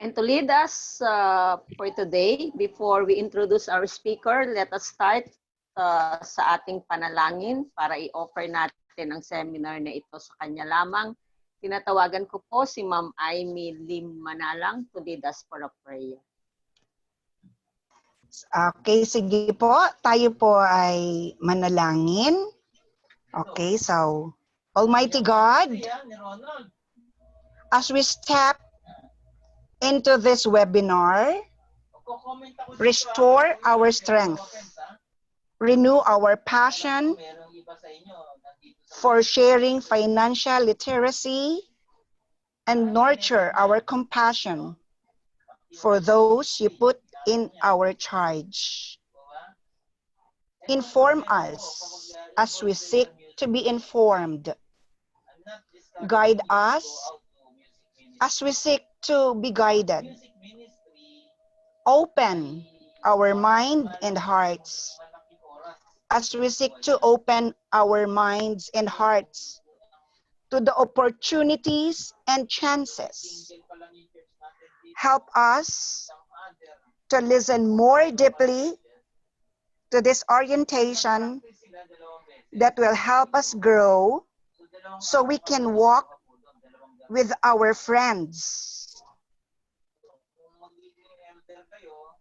And to lead us for today, before we introduce our speaker, let us start sa ating panalangin para i-offer natin ang seminar na ito sa kanya lamang. Tinatawagan ko po si Ma'am Amy Lim Manalang to lead us for a prayer. Okay, sige po. Tayo po ay manalangin. Okay, so Almighty God, as we step into this webinar, restore our strength, renew our passion for sharing financial literacy, and nurture our compassion for those you put in our charge. Inform us as we seek to be informed. Guide us as we seek to be guided. Open our mind and hearts as we seek to open our minds and hearts to the opportunities and chances. Help us to listen more deeply to this orientation that will help us grow so we can walk with our friends.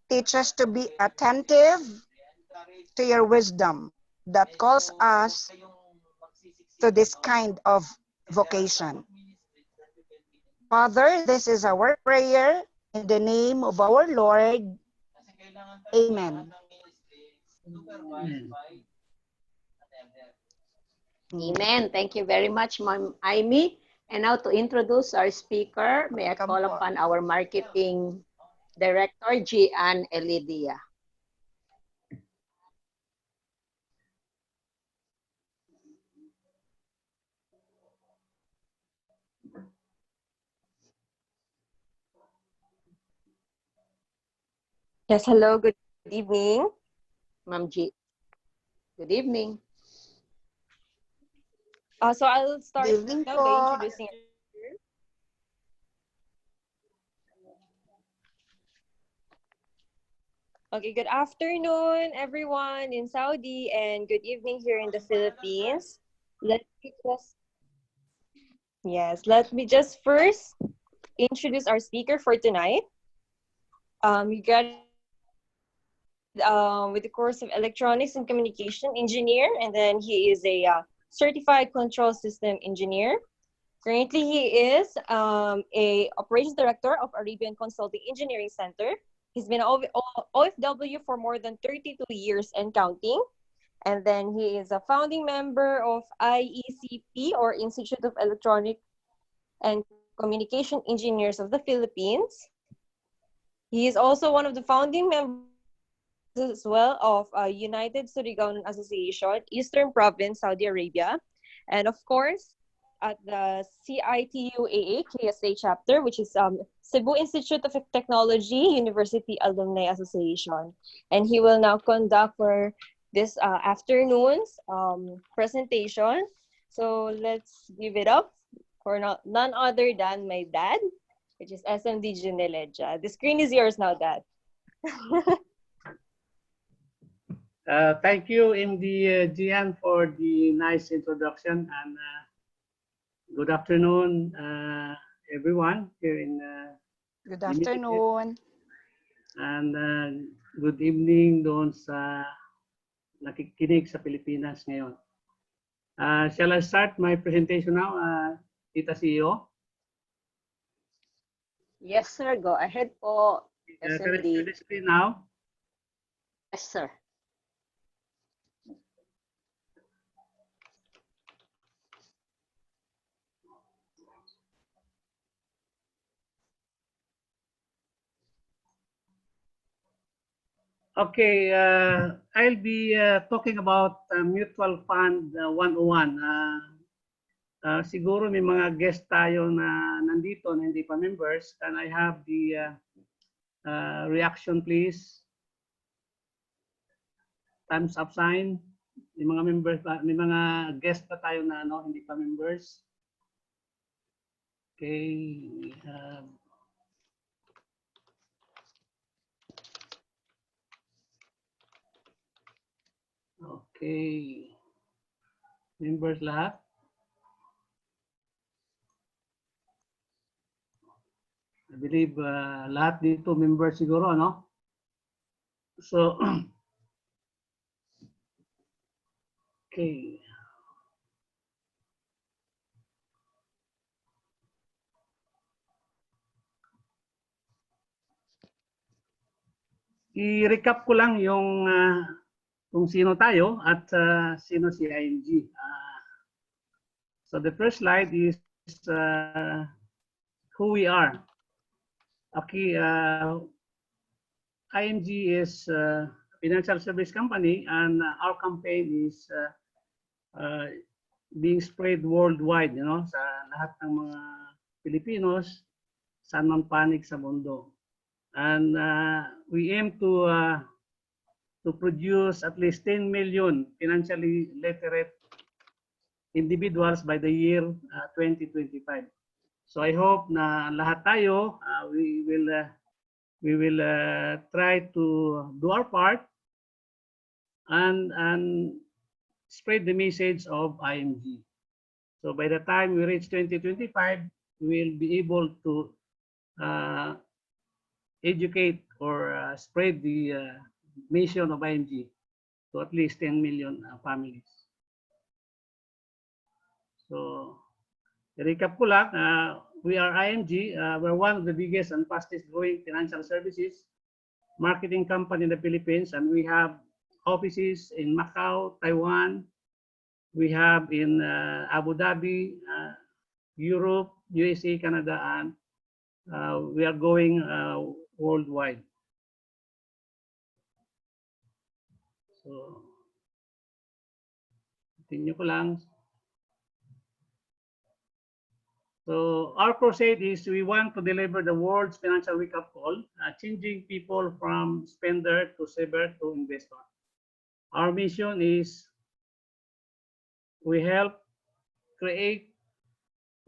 Teach us to be attentive to your wisdom that calls us to this kind of vocation. Father, this is our prayer in the name of our Lord. Amen. Amen. Thank you very much, Ma'am Amy. And now to introduce our speaker, may I call upon our marketing director, Gian Elidia. Yes, hello, good evening. Ma'am G. Good evening. So I'll start Good evening now by po. introducing. Okay, good afternoon, everyone in Saudi, and good evening here in the Philippines. Let me just first introduce our speaker for tonight. He graduated with the course of Electronics and Communication Engineer, and then he is a Certified Control System Engineer. Currently, he is a Operations Director of Arabian Consulting Engineering Center. He's been OFW for more than 32 years and counting. And then he is a founding member of IECP, or Institute of Electronic and Communication Engineers of the Philippines. He is also one of the founding members as well of United Surigao Association, Eastern Province, Saudi Arabia. And of course, at the CITUAA KSA chapter, which is Cebu Institute of Technology University Alumni Association. And he will now conduct for this afternoon's presentation. So let's give it up for none other than my dad, which is SMD Juneleja. The screen is yours now, Dad. Thank you, MD Gian, for the nice introduction, and good afternoon, everyone here in Good afternoon. And good evening doon sa nakikinig sa Pilipinas ngayon. Shall I start my presentation now, Tita CEO? Yes, sir. Go ahead po. Can I SMD. share the screen now? Yes, sir. Okay, I'll be talking about Mutual Fund 101. Siguro may mga guest tayo na nandito na hindi pa members. Can I have the reaction, please? Thumbs up sign. May mga members pa, may mga guest pa tayo na hindi pa members. Okay. Okay. Members lahat? I believe lahat dito members siguro, ano? So, okay. I-recap ko lang yung kung sino tayo at sino si IMG. So the first slide is who we are. Okay, IMG is a financial service company, and our campaign is being spread worldwide, sa lahat ng mga Pilipinos, saan man panig sa mundo. And we aim to produce at least 10 million financially literate individuals by the year 2025. So I hope na lahat tayo we will try to do our part and spread the message of IMG. So by the time we reach 2025, we will be able to educate or spread the mission of IMG to at least 10 million families. So, recap ko lang, we are IMG. We're one of the biggest and fastest growing financial services marketing company in the Philippines, and we have offices in Macau, Taiwan. We have in Abu Dhabi, Europe, USA, Canada, and we are going worldwide. So, continue ko lang. So our crusade is we want to deliver the world's financial wake-up call, changing people from spender to saver to investor. Our mission is we help create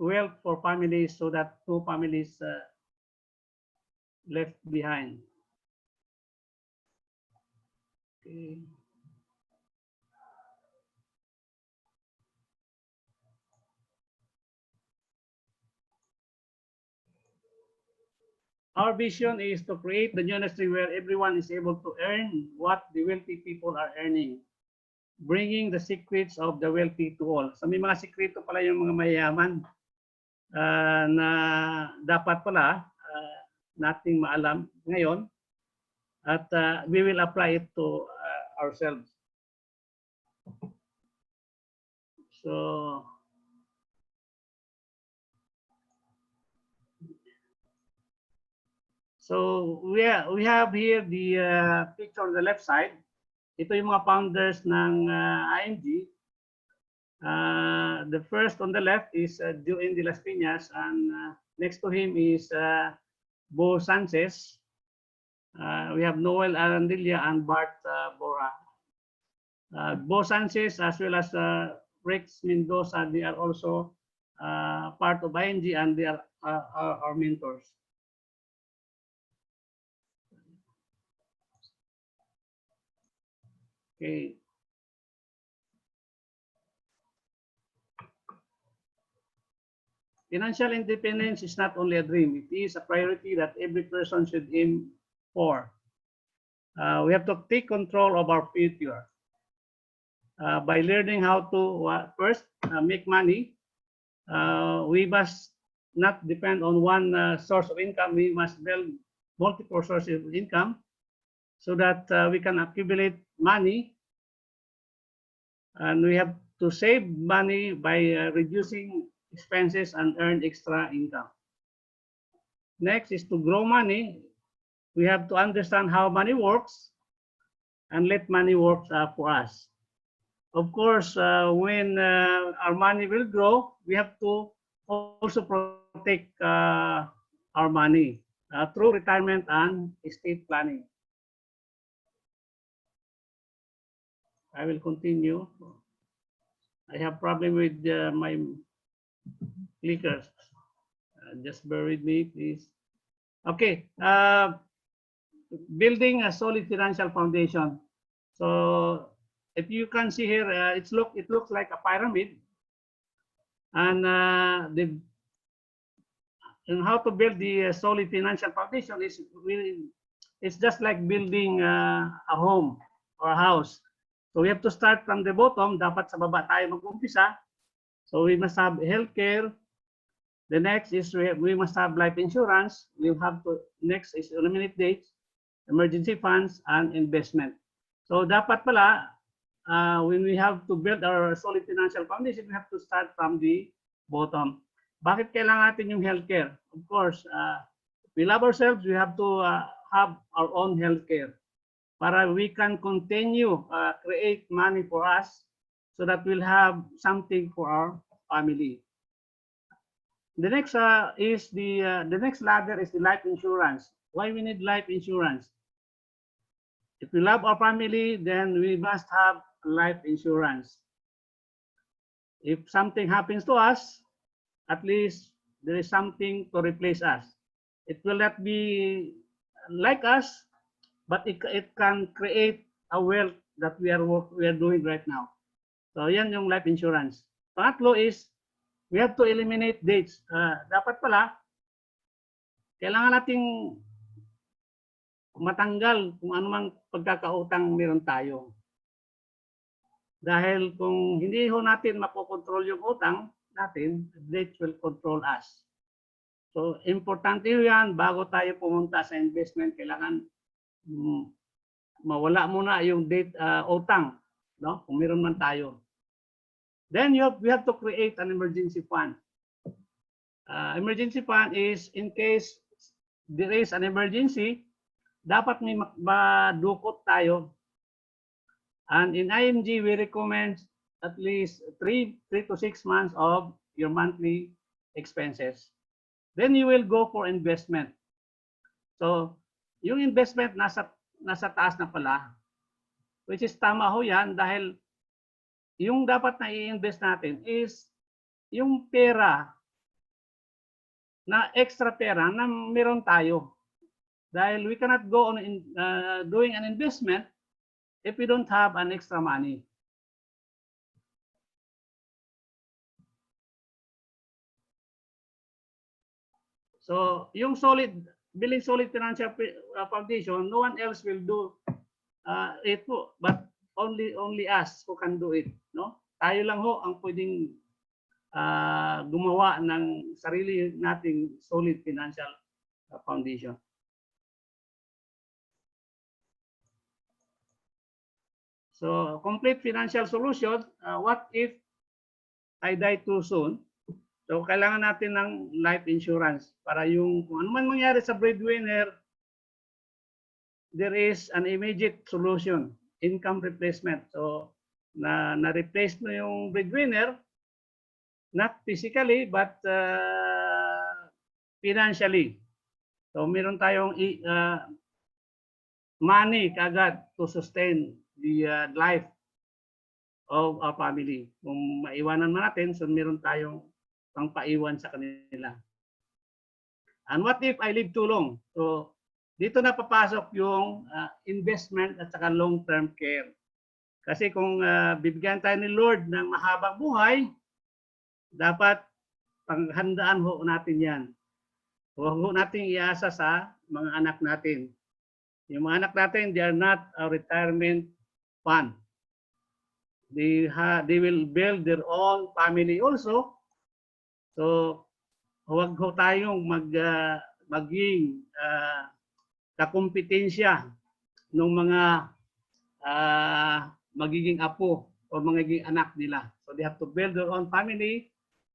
wealth for families so that no families left behind. Okay. Our vision is to create the new industry where everyone is able to earn what the wealthy people are earning, bringing the secrets of the wealthy to all. So may mga sikreto pala yung mga mayayaman na dapat pala nating maalam ngayon at we will apply it to ourselves. So we have here the picture on the left side. Ito yung mga founders ng IMG. The first on the left is Joen de las Piñas, and next to him is Bo Sanchez. We have Noel Arandilla and Bart Bora. Bo Sanchez as well as Rex Mendoza, they are also part of IMG, and they are our mentors. Okay. Financial independence is not only a dream, it is a priority that every person should aim for. We have to take control of our future by learning how to first make money. We must not depend on one source of income. We must build multiple sources of income so that we can accumulate money, and we have to save money by reducing expenses and earn extra income. Next is to grow money. We have to understand how money works and let money work for us. Of course, when our money will grow, we have to also protect our money through retirement and estate planning. I will continue. I have problem with my clickers. Just bear with me, please. Okay. Building a solid financial foundation. So if you can see here, it looks like a pyramid, and and how to build the solid financial foundation is really, it's just like building a home or a house. So we have to start from the bottom. Dapat sa baba tayo mag-umpisa. So we must have healthcare. The next is we must have life insurance. We have to, next is eliminate dates, emergency funds, and investment. So dapat pala, when we have to build our solid financial foundation, we have to start from the bottom. Bakit kailangan natin yung healthcare? Of course, we love ourselves. We have to have our own healthcare para we can continue create money for us so that we'll have something for our family. The next is the next ladder is the life insurance. Why we need life insurance? If we love our family, then we must have life insurance. If something happens to us, at least there is something to replace us. It will not be like us, but it can create a wealth that we are doing right now. So yan yung life insurance. Pangatlo is we have to eliminate dates. Dapat pala, kailangan nating matanggal kung anumang pagkakautang meron tayo. Dahil kung hindi ho natin makokontrol yung utang natin, dates will control us. So importante yan, bago tayo pumunta sa investment, kailangan mawala muna yung date utang, no? Kung meron man tayo. Then we have to create an emergency fund. Emergency fund is in case there is an emergency, dapat may madukot tayo. And in IMG, we recommend at least 3 to 6 months of your monthly expenses. Then you will go for investment. So, yung investment nasa taas na pala, which is tama ho yan dahil yung dapat na i-invest natin is yung pera na extra pera na meron tayo. Dahil we cannot go on doing an investment if we don't have an extra money. So, yung building solid financial foundation, no one else will do it po, but only us who can do it, no? Tayo lang ho ang pwedeng gumawa ng sarili nating solid financial foundation. So, complete financial solution, what if I die too soon? So, kailangan natin ng life insurance para yung kung ano man mangyari sa breadwinner, there is an immediate solution, income replacement. So, na-replace mo yung breadwinner, not physically, but financially. So, meron tayong money kagad to sustain the life of our family. Kung maiwanan man natin, so meron tayong pangpaiwan sa kanila. And what if I live too long? So, dito na papasok yung investment at saka long-term care. Kasi kung bibigyan tayo ni Lord ng mahabang buhay, dapat panghandaan ho natin yan. Huwag ho natin iasa sa mga anak natin. Yung mga anak natin, they are not a retirement fund. They will build their own family also. So, huwag ho tayong maging kakumpetensya ng mga magiging apo o magiging anak nila. So, they have to build their own family.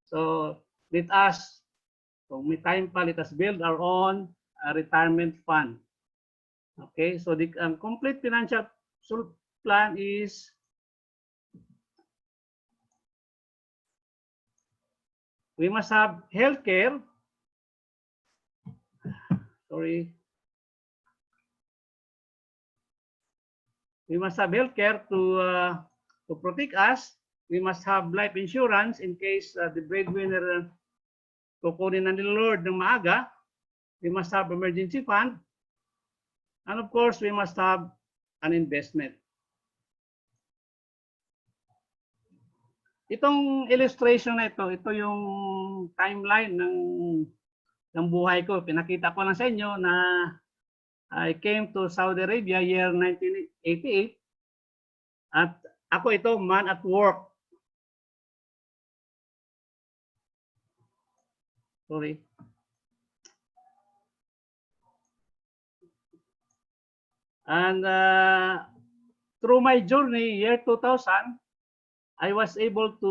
So, let us, kung may time pa, let us build our own retirement fund. Okay, so the complete financial plan is we must have healthcare. Sorry. We must have healthcare to protect us. We must have life insurance in case the breadwinner kukunin na ni Lord ng maaga. We must have emergency fund. And of course, we must have an investment. Itong illustration na ito yung timeline ng buhay ko. Pinakita ko lang sa inyo na I came to Saudi Arabia year 1988 at ako ito man at work. Sorry. And through my journey, year 2000, I was able to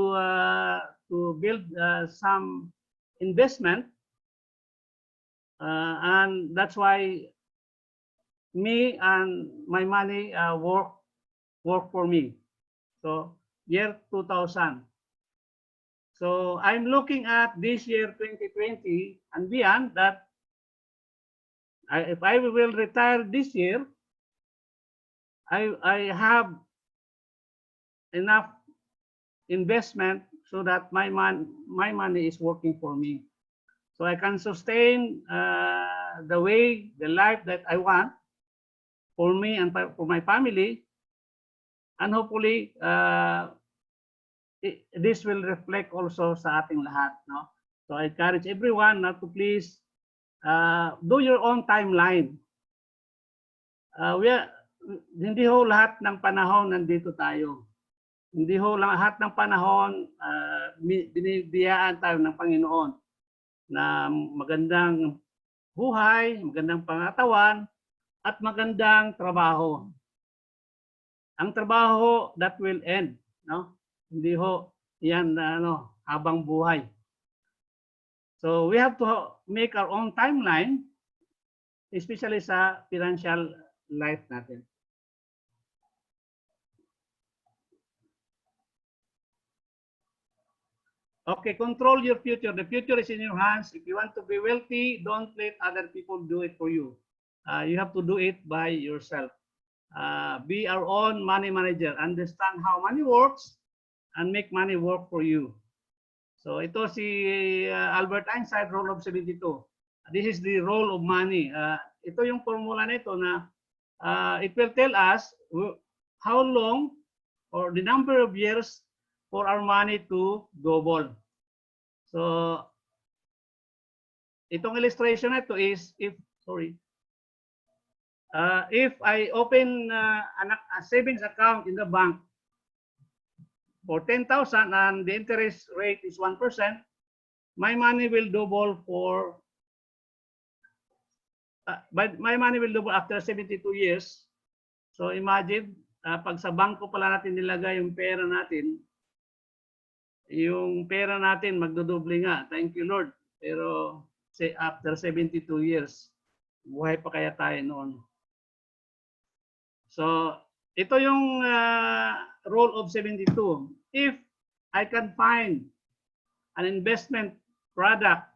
build some investment, and that's why me and my money work for me. So year 2000. So I'm looking at this year 2020 and beyond that if I will retire this year, I have enough investment so that my money is working for me. So I can sustain the life that I want for me and for my family. And hopefully, this will reflect also sa ating lahat. No? So I encourage everyone not to please do your own timeline. Hindi ho lahat ng panahon nandito tayo. Hindi ho lahat ng panahon binibiyaan tayo ng Panginoon na magandang buhay, magandang pangatawan, at magandang trabaho. Ang trabaho that will end, no? Hindi ho yan habang buhay. So we have to make our own timeline, especially sa financial life natin. Okay, control your future. The future is in your hands. If you want to be wealthy, don't let other people do it for you. You have to do it by yourself. Be our own money manager. Understand how money works and make money work for you. So ito si Albert Einstein, role of 72. This is the role of money. Ito yung formula nito na it will tell us how long or the number of years for our money to double. So itong illustration na ito is if I open a savings account in the bank for 10,000 and the interest rate is 1%, my money will double after 72 years. So imagine, pag sa bangko pala natin nilagay yung pera natin magdodoble nga. Thank you, Lord. Pero after 72 years, buhay pa kaya tayo noon? So ito yung role of 72. If I can find an investment product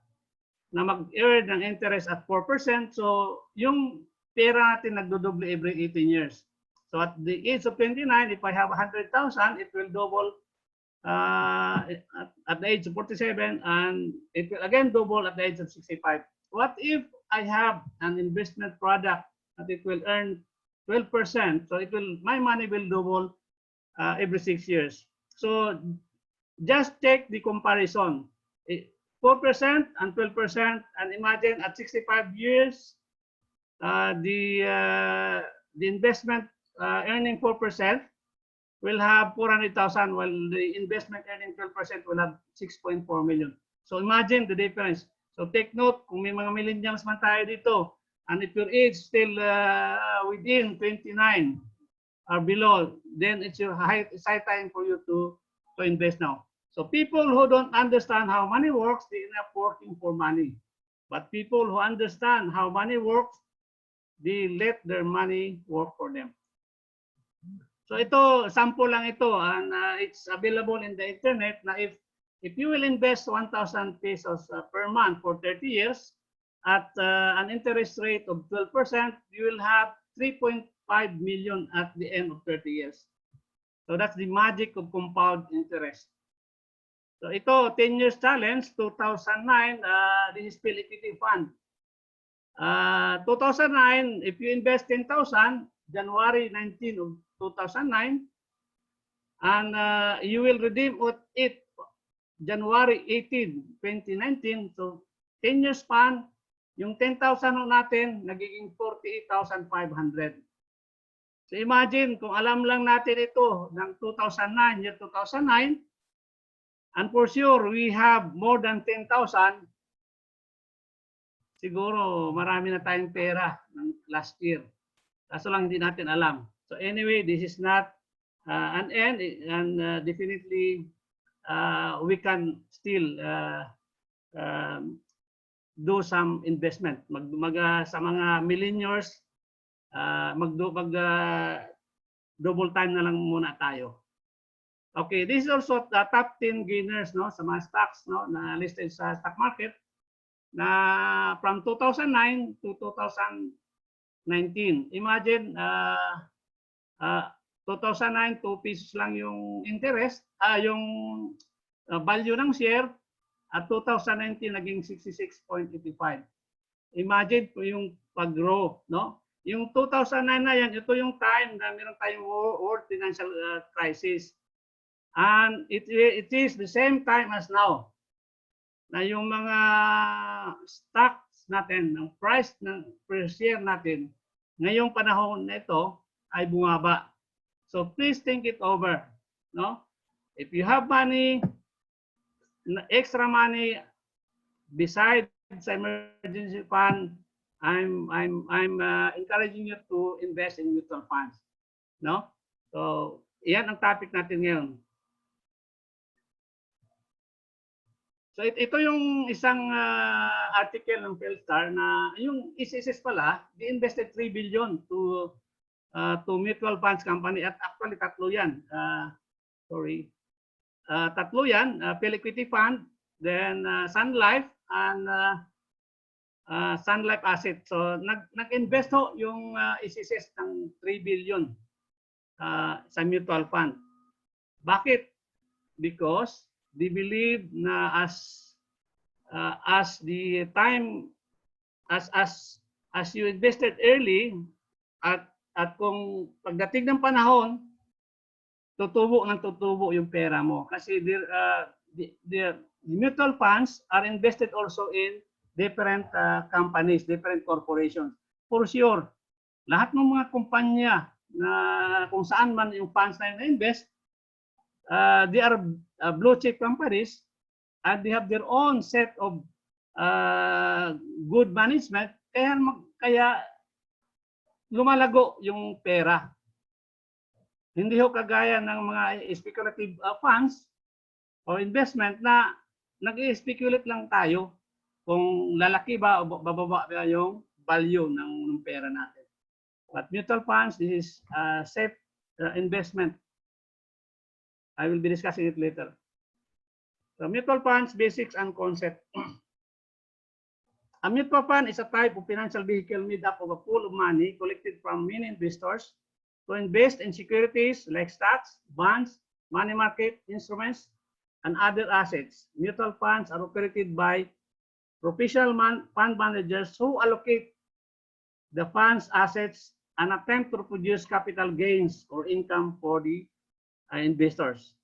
na mag-earn ng interest at 4%, so yung pera natin nagdodoble every 18 years. So at the age of 29, if I have 100,000, it will double at the age of 47, and it will again double at the age of 65. What if I have an investment product that it will earn 12%? So my money will double every 6 years. So just take the comparison. 4% and 12%, and imagine at 65 years, the investment earning 4% will have 400,000, while the investment earning 12% will have 6.4 million. So imagine the difference. So take note, kung may mga millennials man tayo dito, and if your age still within 29 or below, then it's high time for you to invest now. So people who don't understand how money works, they end up working for money. But people who understand how money works, they let their money work for them. So ito, sample lang ito, and it's available in the internet na if you will invest 1,000 pesos per month for 30 years at an interest rate of 12%, you will have 3.5 million at the end of 30 years. So that's the magic of compound interest. So ito, 10 years challenge, 2009, this is PhilEquity Fund. 2009, if you invest 10,000, January 19 of 2009, And you will redeem it January 18, 2019. So 10 years span, yung 10,000 natin nagiging 48,500. So imagine kung alam lang natin ito ng 2009, year 2009, and for sure we have more than 10,000, siguro marami na tayong pera ng last year. Kaso lang hindi natin alam. So anyway, this is not an end, and definitely we can still do some investment. Sa mga millennials, double time na lang muna tayo. Okay, this is also the top 10 gainers, no, sa mga stocks, no, na listed sa stock market na from 2009 to 2019. Imagine 2009 2 pesos lang yung interest, yung value ng share, at 2019 naging 66.85. Imagine po yung pag-grow, no? Yung 2009 na yan, ito yung time na meron tayong world financial crisis. And it is the same time as now na yung mga stocks natin, ng price ng per share natin, ngayong panahon na ito ay bumaba. So please think it over, no? If you have money, extra money besides emergency fund, I'm encouraging you to invest in mutual funds, no? So iyan ang topic natin ngayon. So ito yung isang article ng Philstar na yung SSS pala, they invested 3 billion to mutual funds company, at actually tatlo yan. Tatlo yan, Phil Equity Fund, then Sun Life, and Sun Life Asset. So nag-invest ho yung SSS ng 3 billion sa mutual fund. Bakit? Because they believe na as the time as you invested early, at kung pagdating ng panahon tutubo yung pera mo, kasi the mutual funds are invested also in different companies, different corporations. For sure, lahat ng mga kumpanya na kung saan man yung funds na invest, they are blue chip companies, and they have their own set of good management, kaya lumalago yung pera. Hindi ho kagaya ng mga speculative funds or investment na nag-speculate lang tayo kung lalaki ba o bababa ba yung value ng pera natin. But mutual funds, this is safe investment. I will be discussing it later. So mutual funds, basics and concept. A mutual fund is a type of financial vehicle made up of a pool of money collected from many investors to invest in securities like stocks, bonds, money market instruments, and other assets. Mutual funds are operated by professional fund managers who allocate the fund's assets and attempt to produce capital gains or income for the investors.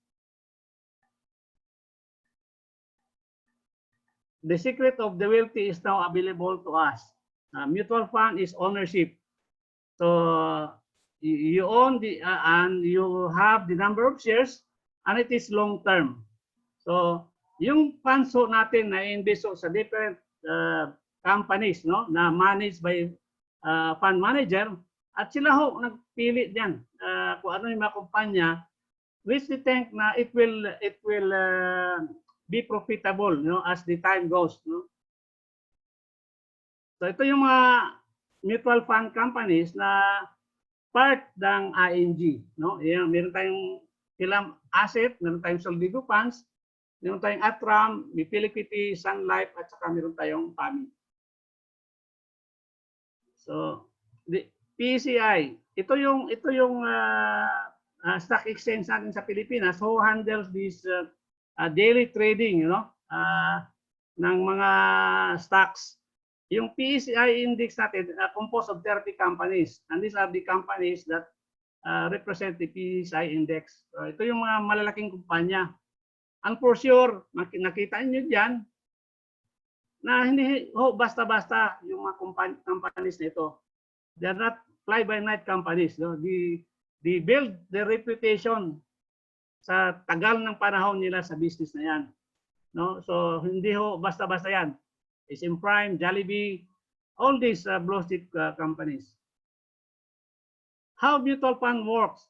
The secret of the wealthy is now available to us. Mutual fund is ownership. So you own and you have the number of shares, and it is long term. So yung funds natin na invest sa different companies, no, na managed by fund manager, at sila ho nagpili diyan kung ano yung mga kumpanya which they think na it will be profitable, no, as the time goes, no. So ito yung mga mutual fund companies na part ng ING, no. Yan, meron tayong ilang asset, meron tayong Soldigo Funds, meron tayong Atram, Phil Equity, Sun Life, at saka meron tayong PAMI. So the PCI, ito yung stock exchange natin sa Pilipinas who handles this daily trading, you know, ng mga stocks. Yung PCI index natin composed of 30 companies, and these are the companies that represent the PCI index. So, ito yung mga malalaking kumpanya. Ang for sure, nakita niyo diyan na hindi basta-basta yung mga companies nito. They are not fly-by-night companies. No? They build their reputation sa tagal ng panahon nila sa business na yan. No? So hindi basta-basta yan. SM Prime, Jollibee, all these blue chip companies. How mutual fund works?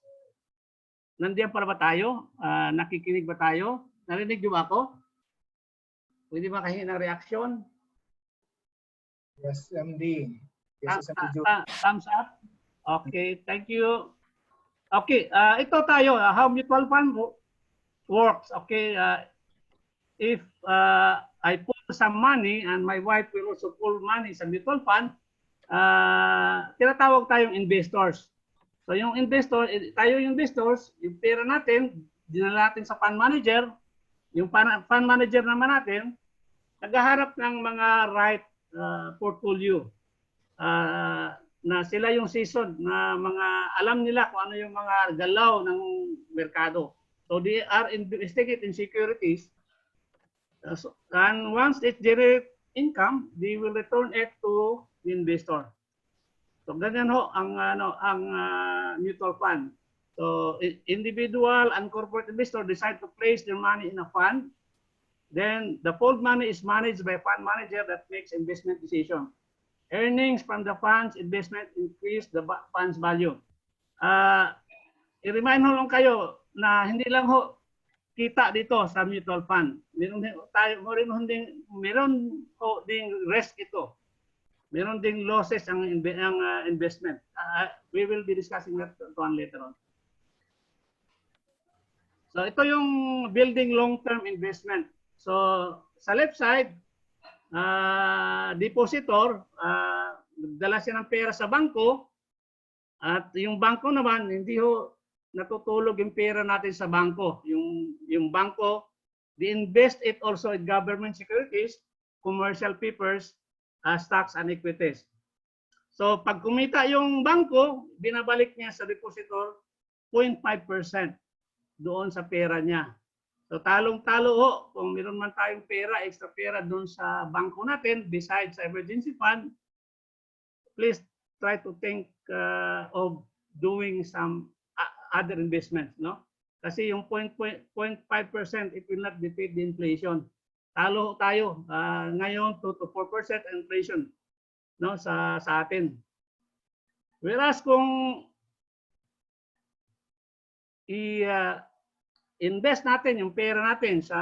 Nandiyan para ba tayo? Nakikinig ba tayo? Narinig niyo ba ako? Pwede ba kahingi ng reaction? Yes, MD. Yes, MD. Thumbs up. Okay, thank you. Okay, ito tayo. How mutual fund works. Okay, if I put some money and my wife will also pull money sa mutual fund, tinatawag tayong investors. So yung investor, tayo yung investors, yung pera natin, dinala natin sa fund manager. Yung fund manager naman natin, naghaharap ng mga right portfolio na sila yung seasoned na mga alam nila kung ano yung mga galaw ng merkado. So they are investigating securities and once it generates income, they will return it to the investor. So ganyan ho ang mutual fund. So individual and corporate investor decide to place their money in a fund. Then the pooled money is managed by a fund manager that makes investment decision. Earnings from the fund's investment increase the fund's value. I-remind ho lang kayo na hindi lang ho kita dito sa mutual fund. Meron ho ding risk ito. Meron ding losses ang investment. We will be discussing that one later on. So ito yung building long-term investment. So sa left side, depositor, dala siya ng pera sa bangko at yung bangko naman hindi ho natutulog yung pera natin sa bangko. Yung bangko, they invest it also in government securities, commercial papers, stocks and equities. So pag kumita yung bangko, binabalik niya sa depositor 0.5% doon sa pera niya. So talong-talo ho, kung meron man tayong pera, extra pera doon sa bangko natin, besides emergency fund, please try to think of doing some other investments, no? Kasi yung 0.5%, it will not defeat the inflation. Talo tayo ngayon 2 to 4% inflation, no, sa atin. Whereas kung invest natin yung pera natin sa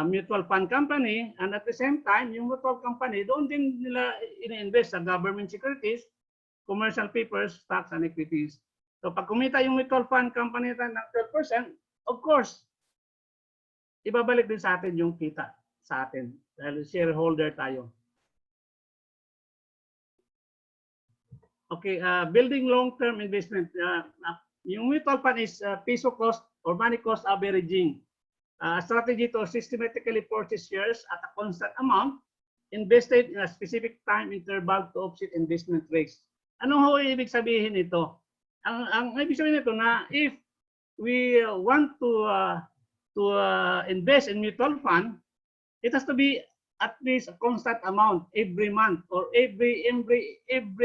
mutual fund company and at the same time yung mutual company doon din nila ini-invest sa government securities, commercial papers, stocks and equities. So pag kumita yung mutual fund company natin ng 12%, of course ibabalik din sa atin yung kita sa atin dahil shareholder tayo. Okay, building long-term investment. Yung mutual fund is peso cost or money cost averaging. Strategy to systematically purchase shares at a constant amount invested in a specific time interval to offset investment risks. Ano ho ibig sabihin ito? Ang ibig sabihin nito na if we want to invest in mutual fund, it has to be at least a constant amount every month or every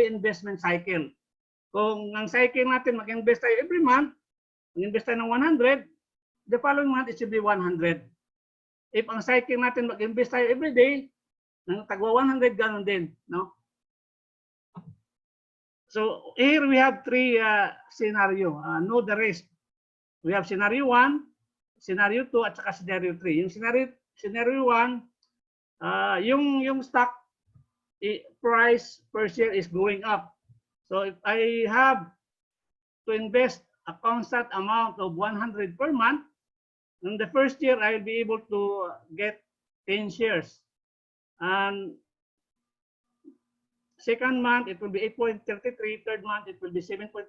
investment cycle. Kung ang cycle natin mag-invest tayo every month, mag-invest tayo ng 100, the following month it should be 100. If ang cycle natin mag-invest tayo every day, ng tagwa 100, ganun din, no? So here we have three scenario. Know the risk. We have scenario 1, scenario 2, at saka scenario 3. Yung scenario 1, yung stock price per share is going up. So if I have to invest a constant amount of 100 per month, in the first year I'll be able to get 10 shares. And second month it will be 8.33, third month it will be 7.44.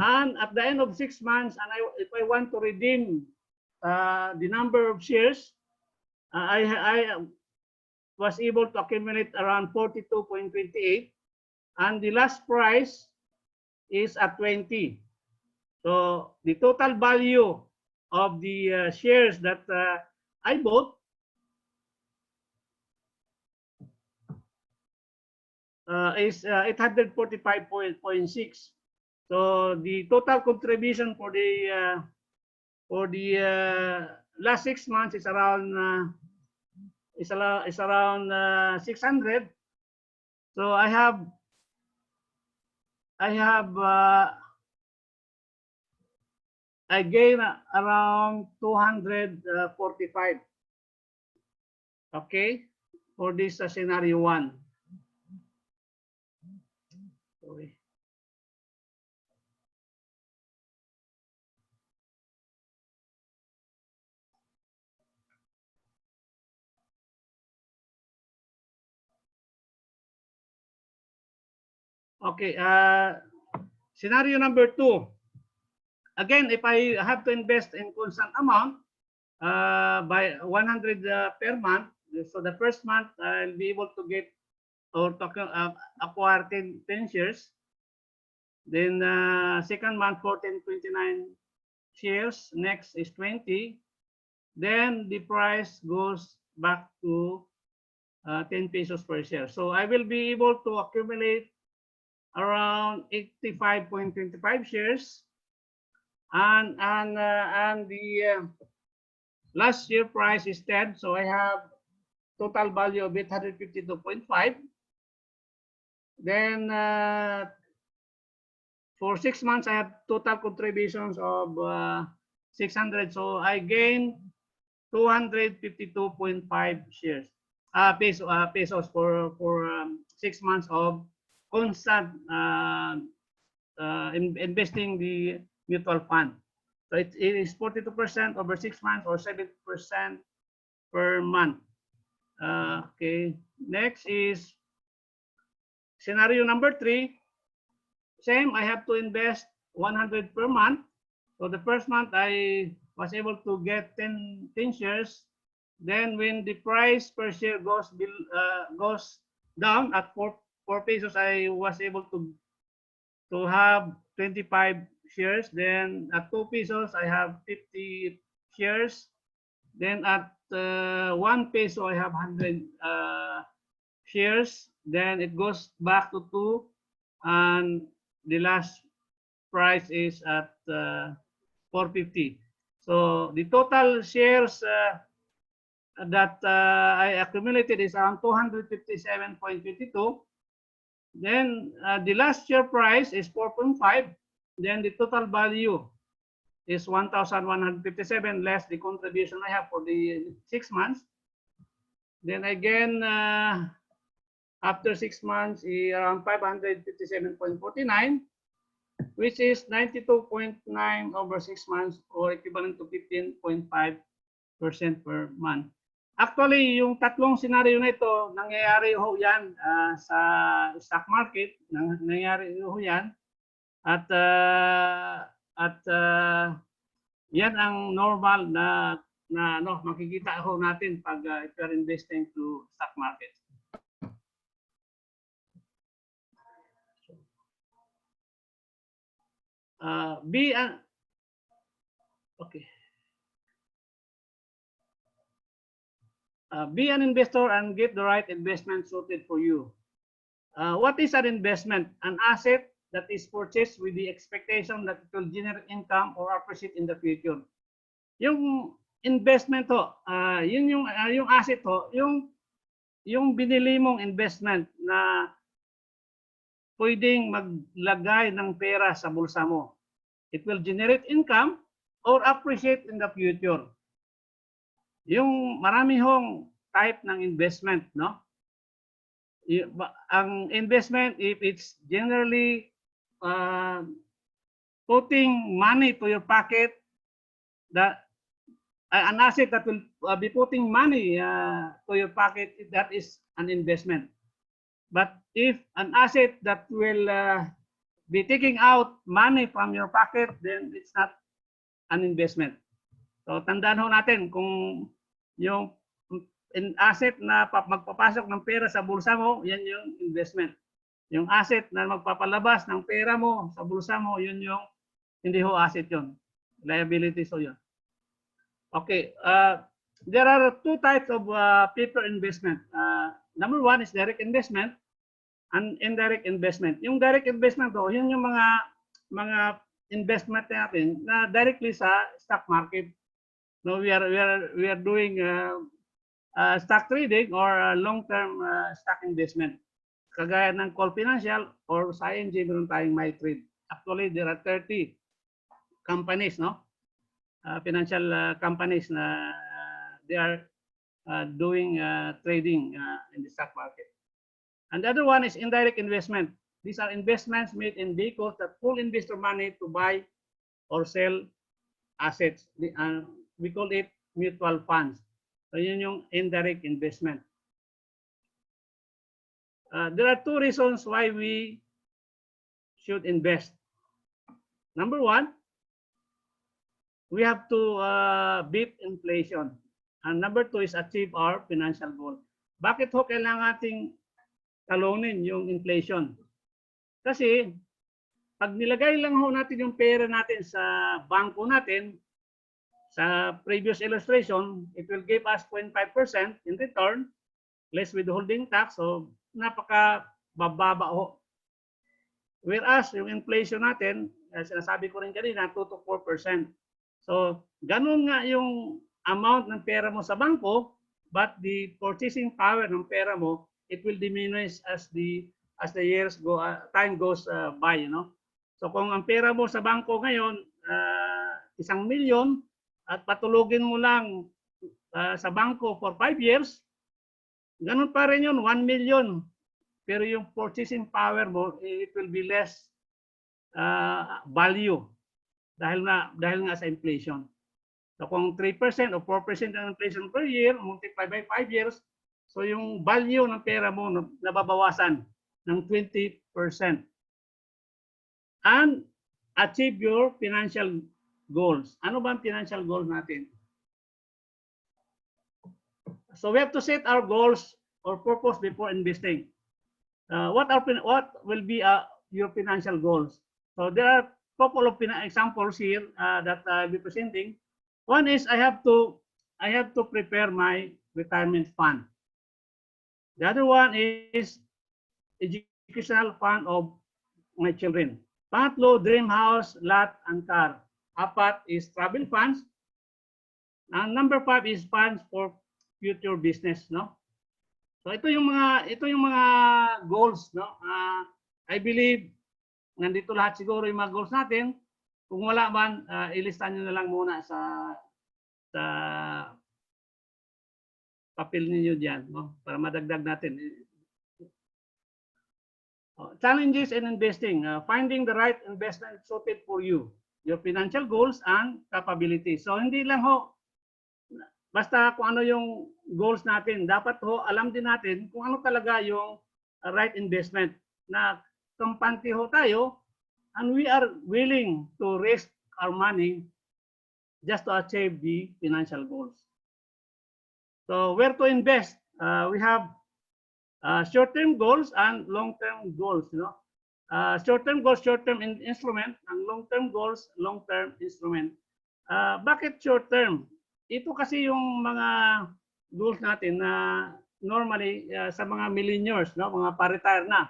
And at the end of 6 months, and if I want to redeem the number of shares, I was able to accumulate around 42.28. And the last price is at 20. So the total value of the shares that I bought is 845.6. So the total contribution for the last 6 months is around 600. So I gain around 245. Okay, for this scenario 1. Sorry. Okay, scenario number 2. Again, if I have to invest in constant amount by 100 per month, so the first month I'll be able to get or to acquire 10 shares. Then second month 14.29 shares. Next is 20. Then the price goes back to 10 pesos per share. So I will be able to accumulate around 85.25 shares, and the last year price is 10, so I have total value of 852.5. Then for 6 months I have total contributions of 600, so I gain 252.5 shares pesos for 6 months of constant investing the mutual fund. So it is 42% over 6 months or 7% per month. Okay, next is scenario number 3. Same, I have to invest 100 per month. So the first month I was able to get 10 shares. Then when the price per share goes down at 4 pesos, I was able to have 25 shares. Then at 2 pesos, I have 50 shares. Then at 1 peso, I have 100 shares. Then it goes back to 2, and the last price is at 450. So the total shares that I accumulated is around 257.22. Then the last share price is 4.5. Then the total value is 1,157 less the contribution I have for the 6 months. Then again, after 6 months, around 557.49, which is 92.9 over 6 months, or equivalent to 15.5% per month. Actually, yung tatlong scenario na ito, nangyayari ho yan sa stock market, nangyayari ho yan. At yan ang normal na makikita ho natin pag if you're investing to stock market. Okay. Be an investor and get the right investment suited for you. What is an investment? An asset that is purchased with the expectation that it will generate income or appreciate in the future. Yung investment ho, yun yung asset ho, yung binili mong investment na pwedeng maglagay ng pera sa bulsa mo. It will generate income or appreciate in the future. Yung marami hong type ng investment, no? Ang investment, if it's generally putting money to your pocket, that an asset that will be putting money to your pocket, that is an investment. But if an asset that will be taking out money from your pocket, then it's not an investment. So tandaan ho natin kung yung asset na magpapasok ng pera sa bulsa mo, yan yung investment. Yung asset na magpapalabas ng pera mo sa bulsa mo, yun yung hindi ho asset yun. Liabilities ho yun. Okay. There are two types of paper investment. Number one is direct investment and indirect investment. Yung direct investment ho, yun yung mga investment natin na directly sa stock market. No, we are doing stock trading or long-term stock investment. Kagaya ng Call Financial or sa ING, meron tayong MyTrade. Actually, there are 30 companies, no? Financial companies na they are doing trading in the stock market. And the other one is indirect investment. These are investments made in vehicles that pull investor money to buy or sell assets. We call it mutual funds. So yun yung indirect investment. There are two reasons why we should invest. Number one, we have to beat inflation. And number two is achieve our financial goal. Bakit ho kailangan ating talunin yung inflation? Kasi pag nilagay lang ho natin yung pera natin sa bangko natin, sa previous illustration, it will give us 0.5% in return, less withholding tax, so napaka-bababa ho. Whereas yung inflation natin, sinasabi ko rin kanina, 2 to 4%. So, ganun nga yung amount ng pera mo sa bangko, but the purchasing power ng pera mo, it will diminish as the years go, time goes by, you know. So, kung ang pera mo sa bangko ngayon, 1 million, at patulugin mo lang sa bangko for 5 years, ganun pa rin yun, 1 million. Pero yung purchasing power mo, it will be less value dahil nga sa inflation. So kung 3% o 4% ang inflation per year, multiply by 5 years, so yung value ng pera mo nababawasan ng 20%. And achieve your financial goals. Ano ba ang financial goals natin? So we have to set our goals or purpose before investing. What will be your financial goals? So there are a couple of examples here that I'll be presenting. One is I have to prepare my retirement fund. The other one is educational fund of my children. Pangatlo, dream house, lot, and car. 4 is travel funds. And number 5 is funds for future business, no? So ito yung mga goals, no? I believe nandito lahat siguro yung mga goals natin. Kung wala man, ilista niyo na lang muna sa papel niyo diyan, no? Para madagdag natin. Challenges in investing, finding the right investment suited for you, your financial goals and capabilities. So hindi lang ho basta kung ano yung goals natin, dapat ho alam din natin kung ano talaga yung right investment, na kampante ho tayo and we are willing to risk our money just to achieve the financial goals. So where to invest? We have short-term goals and long-term goals, you know. Short-term goals, short-term instrument, and long-term goals, long-term instrument. Bakit short-term? Ito kasi yung mga goals natin na normally sa mga millennials, no, mga pa-retire na,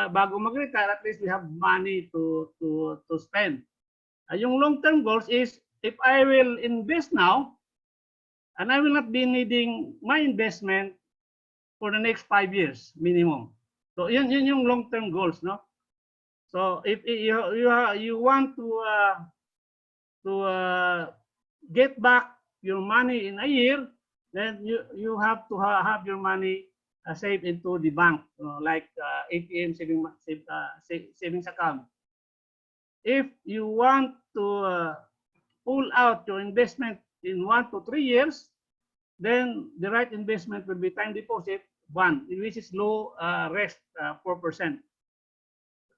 bago mag-retire, at least we have money to spend. Yung long-term goals is if I will invest now, and I will not be needing my investment for the next 5 years minimum. So yun yung long-term goals, no? So if you want to get back your money in a year, then you have to have your money saved into the bank, like ATM savings account. If you want to pull out your investment in 1 to 3 years, then the right investment will be time deposit, which is low risk, 4%.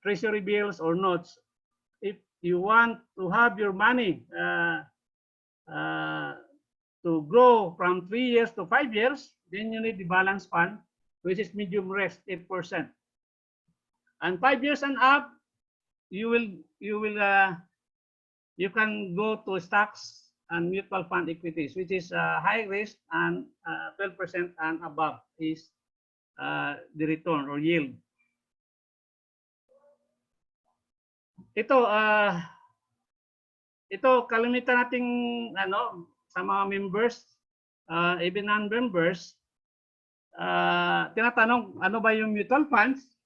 Treasury bills or notes. If you want to have your money to grow from 3 years to 5 years, then you need the balance fund, which is medium risk, 8%. And 5 years and up, you can go to stocks and mutual fund equities, which is high risk, and 12% and above is the return or yield. Ito kalimitan nating sa mga members, even non-members, tinatanong ano ba yung mutual funds,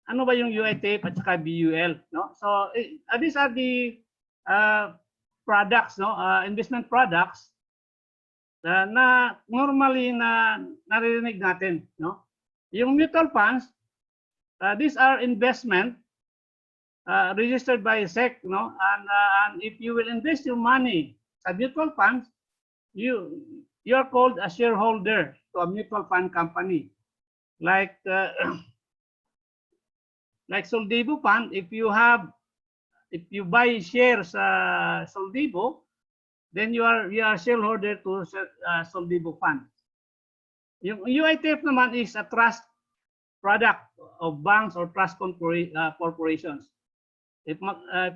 ano ba yung UITF at saka BUL, no? So these are the products, no, investment products na normally na naririnig natin, no? Yung mutual funds, these are investment registered by SEC, no? And if you will invest your money sa mutual funds, you are called a shareholder to a mutual fund company. Like like Soldibo Fund, if you buy shares Soldibo, then you are shareholder to Soldibo Fund. Yung UITF naman is a trust product of banks or trust corporations. If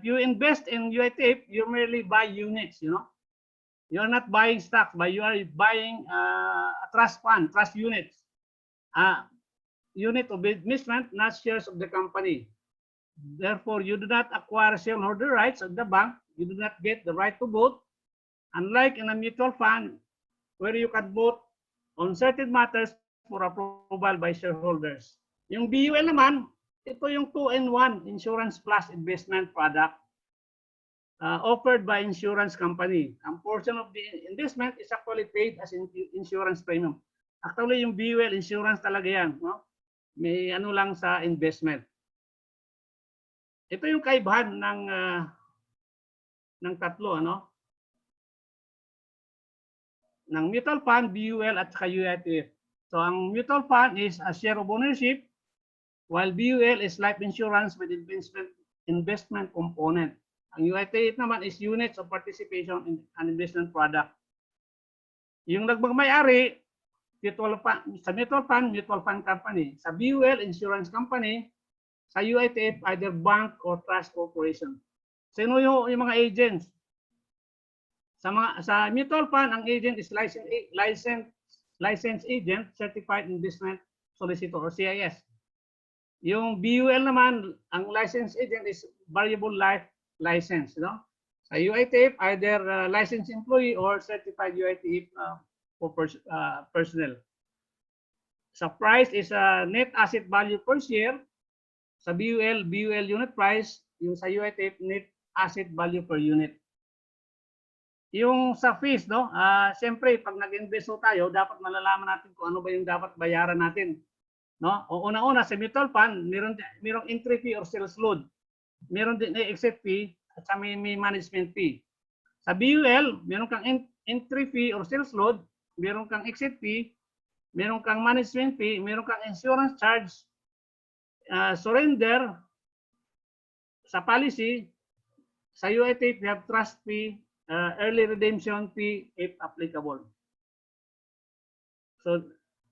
you invest in UITF, you merely buy units, you know. You are not buying stocks, but you are buying a trust fund, trust units. Unit of investment, not shares of the company. Therefore, you do not acquire shareholder rights of the bank. You do not get the right to vote. Unlike in a mutual fund, where you can vote on certain matters for approval by shareholders. Yung BUL naman, ito yung 2-in-1 insurance plus investment product offered by insurance company. Ang portion of the investment is actually paid as insurance premium. Actually, yung BUL insurance talaga yan, no? May ano lang sa investment. Ito yung kaibahan ng tatlo, ano? Ng mutual fund, BUL at saka UITF. So ang mutual fund is a share of ownership, while BUL is life insurance with investment component. Ang UITF naman is units of participation in an investment product. Yung nagmamay-ari, sa mutual fund company. Sa BUL, insurance company. Sa UITF, either bank or trust corporation. Sino yung mga agents? Sa mutual fund, ang agent is licensed agent, certified investment solicitor or CIS. Yung BUL naman, ang licensed agent is variable life license, no? Sa UITF, either licensed employee or certified UITF for personnel. Sa price is net asset value per share. Sa BUL unit price. Yung sa UITF, net asset value per unit. Yung sa fees, no? Siyempre, pag nag-invest tayo, dapat malalaman natin kung ano ba yung dapat bayaran natin. No? O una-una sa mutual fund, merong entry fee or sales load. Meron din exit fee at sa may management fee. Sa BUL, meron kang entry fee or sales load, meron kang exit fee, meron kang management fee, meron kang insurance charge, surrender sa policy. Sa UITF, we have trust fee, early redemption fee if applicable. So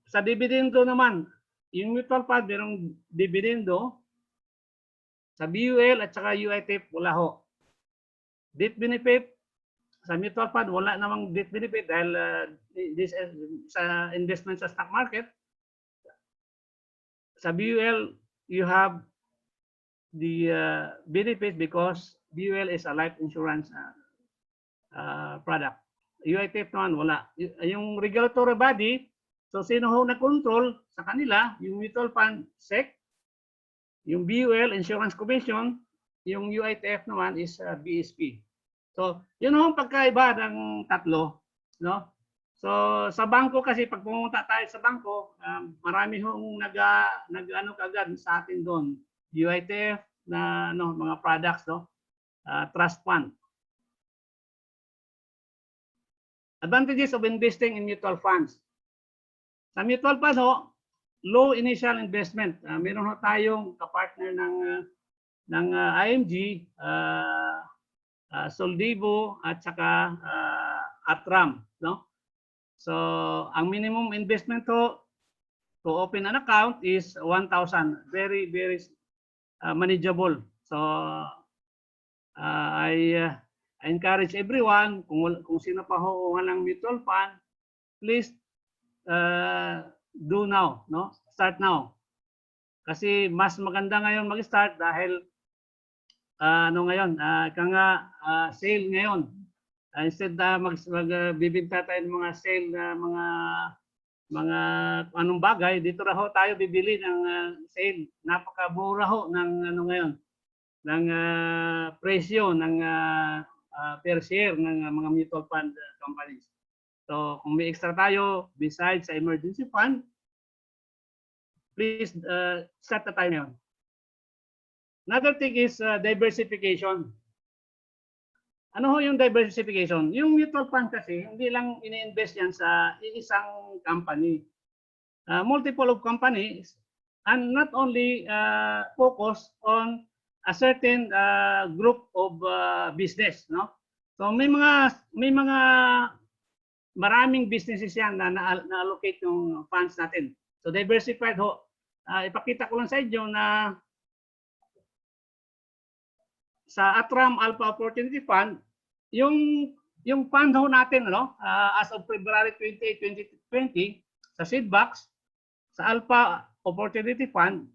sa dividendo naman, yung mutual fund, merong dividendo. Sa BUL at saka UITF, wala ho. Death benefit, sa mutual fund, wala namang death benefit dahil this is sa investment sa stock market. Sa BUL, you have the benefit because BUL is a life insurance product. UITF naman, wala. Yung regulatory body, so sino ho na-control sa kanila, yung mutual fund, SEC, yung BUL, Insurance Commission, yung UITF naman is BSP. So, yun ho ang pagkaiba ng tatlo, no? So, sa bangko kasi, pag pumunta tayo sa bangko, marami hong nag-ano kagad sa atin doon. UITF na mga products, no? Trust fund. Advantages of investing in mutual funds. Sa mutual fund ho, low initial investment. Meron ho tayong kapartner ng IMG, Soldibo at saka Atram, no? So, ang minimum investment ho to open an account is 1,000. Very, very manageable. So I encourage everyone, kung sino pa ho ng mutual fund, please do now, no? Start now. Kasi mas maganda ngayon mag-start dahil ngayon, sale ngayon. Instead na magbibigta tayo ng mga sale na mga anong bagay, dito na ho tayo bibili ng sale. Napakamura ho ng ngayon, ng presyo ng per share ng mga mutual fund companies. So kung may extra tayo besides sa emergency fund, please start the time ngayon. Another thing is diversification. Ano ho yung diversification? Yung mutual fund kasi, hindi lang ini-invest yan sa isang company. Multiple of companies, and not only focus on a certain group of business, no? So may mga maraming businesses yan na na-allocate yung funds natin. So diversified ho. Ipakita ko lang sa inyo na sa Atram Alpha Opportunity Fund, yung fund ho natin, no, as of February 28, 2020, sa seed box, sa Alpha Opportunity Fund,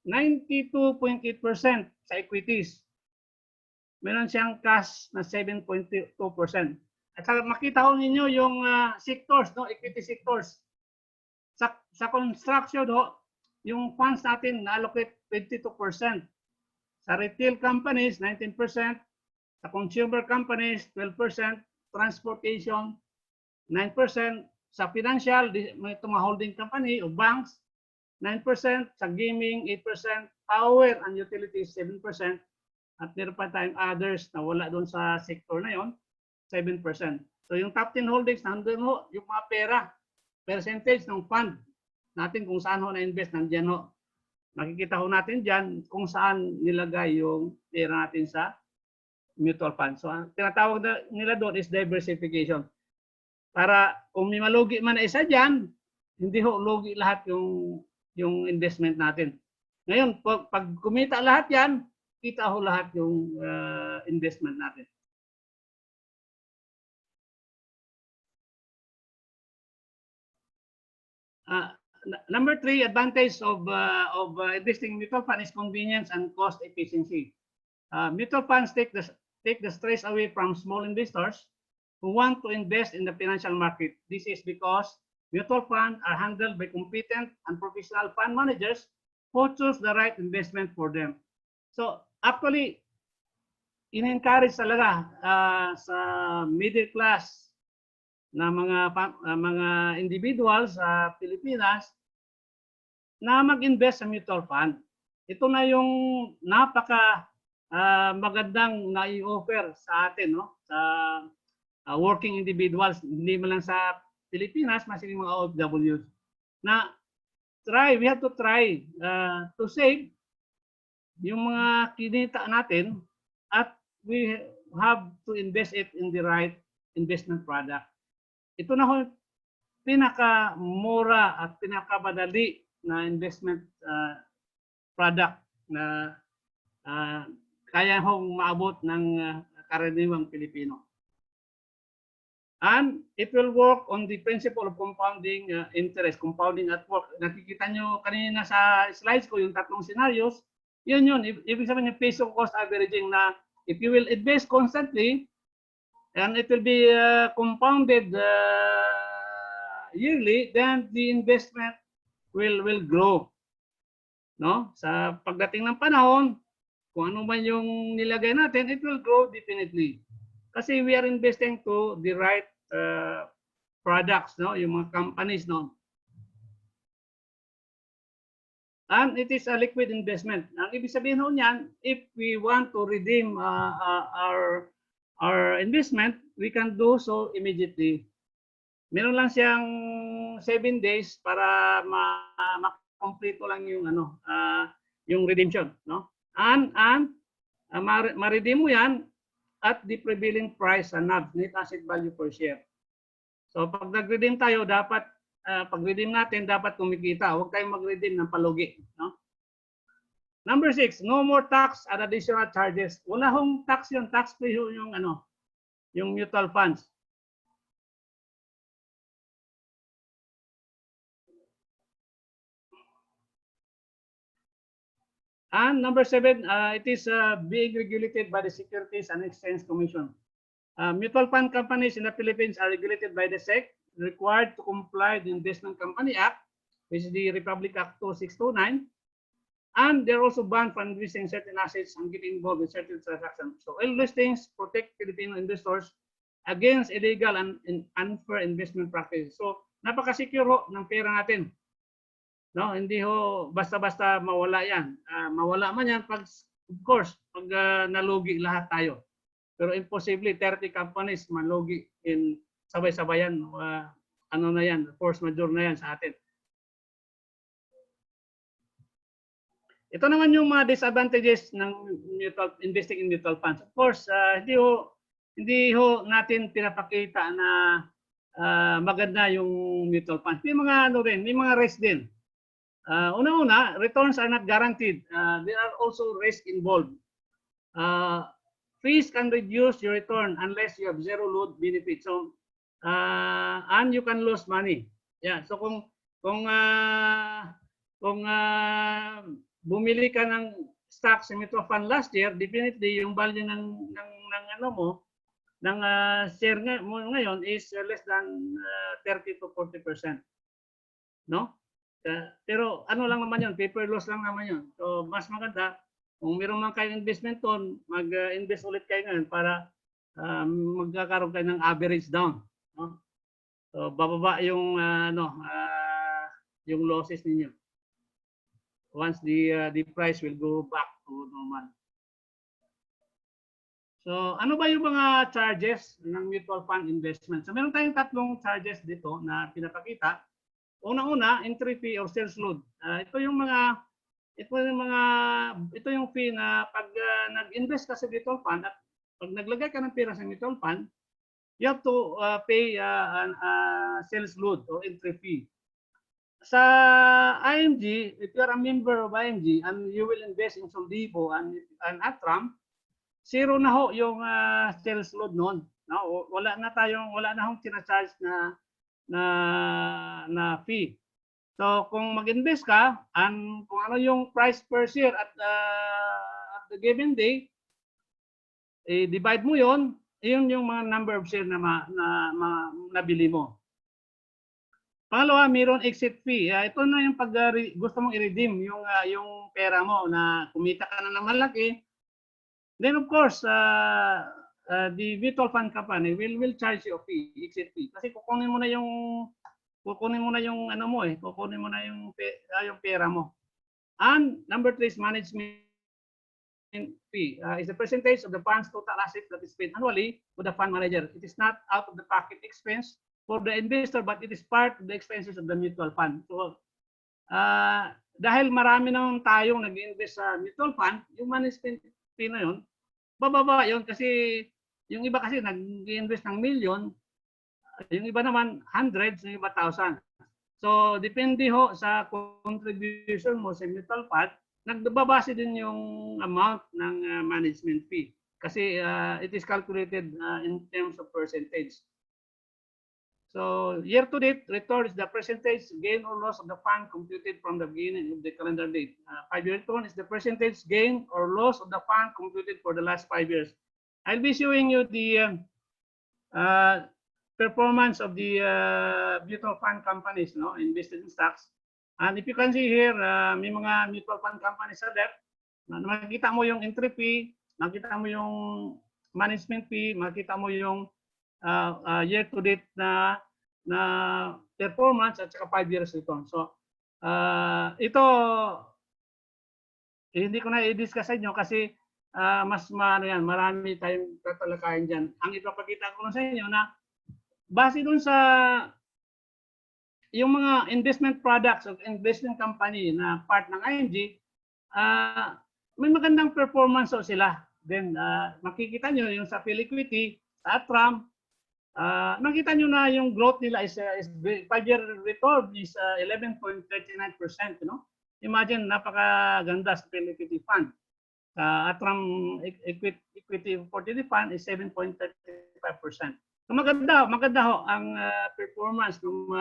92.8% sa equities. Meron siyang cash na 7.2%. At saka makita ho ninyo yung sectors, no, equity sectors. Sa construction ho, yung funds natin na-allocate 22%. Sa retail companies, 19%. Sa consumer companies, 12%. Transportation, 9%. Sa financial, itong mga holding company o banks, 9%. Sa gaming, 8%. Power and utilities, 7%. At meron pa tayong others na wala doon sa sector na yon, 7%. So yung top 10 holdings, nandun ho, yung mga pera, percentage ng fund natin kung saan ho na-invest, nandiyan ho. Makikita ho natin dyan kung saan nilagay yung pera natin sa mutual fund. So, ang tinatawag nila doon is diversification. Para kung may malugi man na isa dyan, hindi ho lugi lahat yung investment natin. Ngayon, pag kumita lahat yan, kita ho lahat yung investment natin. Number 3, advantage of investing in mutual fund is convenience and cost efficiency. Mutual funds take the stress away from small investors who want to invest in the financial market. This is because mutual funds are handled by competent and professional fund managers who choose the right investment for them. So actually, in-encourage talaga sa middle class na mga individuals sa Pilipinas na mag-invest sa mutual fund. Ito na yung napaka magandang na-i-offer sa atin, no, sa working individuals, hindi man lang sa Pilipinas, mas yung mga OFWs. Na we have to try to save yung mga kinita natin at we have to invest it in the right investment product. Ito na ho pinaka-mura at pinaka-madali na investment product na kaya hong maabot ng karaniwang Pilipino. And it will work on the principle of compounding interest, compounding at work. Nakikita nyo kanina sa slides ko yung tatlong scenarios. Yun. Ibig sabihin yung peso cost averaging na if you will invest constantly, and it will be compounded yearly, then the investment will grow. No? Sa pagdating ng panahon, kung ano man yung nilagay natin, it will grow definitely. Kasi we are investing to the right products, no? Yung mga companies, no? And it is a liquid investment. Ang ibig sabihin ho niyan, if we want to redeem our investment, we can do so immediately. Meron lang siyang 7 days para ma-complete lang yung yung redemption, no? And ma-redeem mo yan at the prevailing price sa NAV, net asset value per share. So pag nag-redeem tayo, dapat pag-redeem natin, dapat kumikita. Huwag tayong mag-redeem ng palugi. No? Number 6, no more tax and additional charges. Wala hong tax yun. Tax free yung yung mutual funds. And number 7, it is being regulated by the Securities and Exchange Commission. Mutual fund companies in the Philippines are regulated by the SEC, required to comply with the Investment Company Act, which is the Republic Act 2629, and they're also banned from investing certain assets and getting involved in certain transactions. So all these things protect Filipino investors against illegal and unfair investment practices. So napaka-secure ho ng pera natin. No, hindi ho basta-basta mawala yan. Mawala man yan pag, of course, pag nalugi lahat tayo. Pero imposible 30 companies malugi in sabay-sabayan. Ano na yan, force majeure na yan sa atin. Ito naman yung mga disadvantages ng investing in mutual funds. Of course, hindi ho natin pinapakita na maganda yung mutual funds. May mga may mga risk din. Una-una, returns are not guaranteed. There are also risks involved. Fees can reduce your return unless you have zero load benefit. So, and you can lose money. Yeah. So kung bumili ka ng stocks sa mutual fund last year, definitely yung value ng share mo ngayon is less than 30 to 40%. No? Pero ano lang naman yun, paper loss lang naman yun. So mas maganda, kung meron man kayong investment doon, mag-invest ulit kayo ngayon para magkakaroon kayo ng average down. No? So bababa yung yung losses ninyo. Once the price will go back to normal. So ano ba yung mga charges ng mutual fund investment? So meron tayong tatlong charges dito na pinapakita. Una-una, entry fee or sales load. Ito yung fee na pag nag-invest ka sa mutual fund at pag naglagay ka ng pera sa mutual fund, you have to pay sales load or entry fee. Sa IMG, if you are a member of IMG and you will invest in Soldivo and Atram, zero na ho yung sales load noon. No? Wala na hong tina-charge na fee. So kung mag-invest ka and kung ano yung price per share at the given day, divide mo yun yung mga number of share na nabili mo. Pangalawa, mayroon exit fee. Ito na yung pag gusto mong i-redeem yung pera mo na kumita ka na ng malaki. Then of course, the mutual fund company will charge you a fee, exit fee. Kasi kukunin mo na yung pera mo. And number 3 is management fee. Is the percentage of the fund's total assets that is paid annually to the fund manager. It is not out of the pocket expense for the investor, but it is part of the expenses of the mutual fund. So, dahil marami naman tayong nag-invest sa mutual fund, yung management fee na yun, bababa yun kasi yung iba kasi nag-invest ng million, yung iba naman hundreds, yung iba thousand. So, depende ho sa contribution mo sa mutual fund, nagbabase din yung amount ng management fee. Kasi it is calculated in terms of percentage. So, year-to-date return is the percentage gain or loss of the fund computed from the beginning of the calendar date. 5-year return is the percentage gain or loss of the fund computed for the last 5 years. I'll be showing you the performance of the mutual fund companies, invested in stocks. And if you can see here, may mga mutual fund companies sa left. Makikita mo yung entry fee, makikita mo yung management fee, makikita mo yung year-to-date na performance at saka 5 years return. So, ito, hindi ko na i-discuss sa inyo kasi mas marami tayong tatalakayan dyan. Ang ipapakita ko lang sa inyo na base dun sa yung mga investment products of investment company na part ng IMG, may magandang performance sila. Then, makikita nyo yung sa Philiquity, sa Atram, Nakita nyo na yung growth nila is 5-year return is 11.39%. Imagine, napakaganda sa Philippine Fund. Atram Equity Opportunity Fund is 7.35%. So maganda ho ang performance ng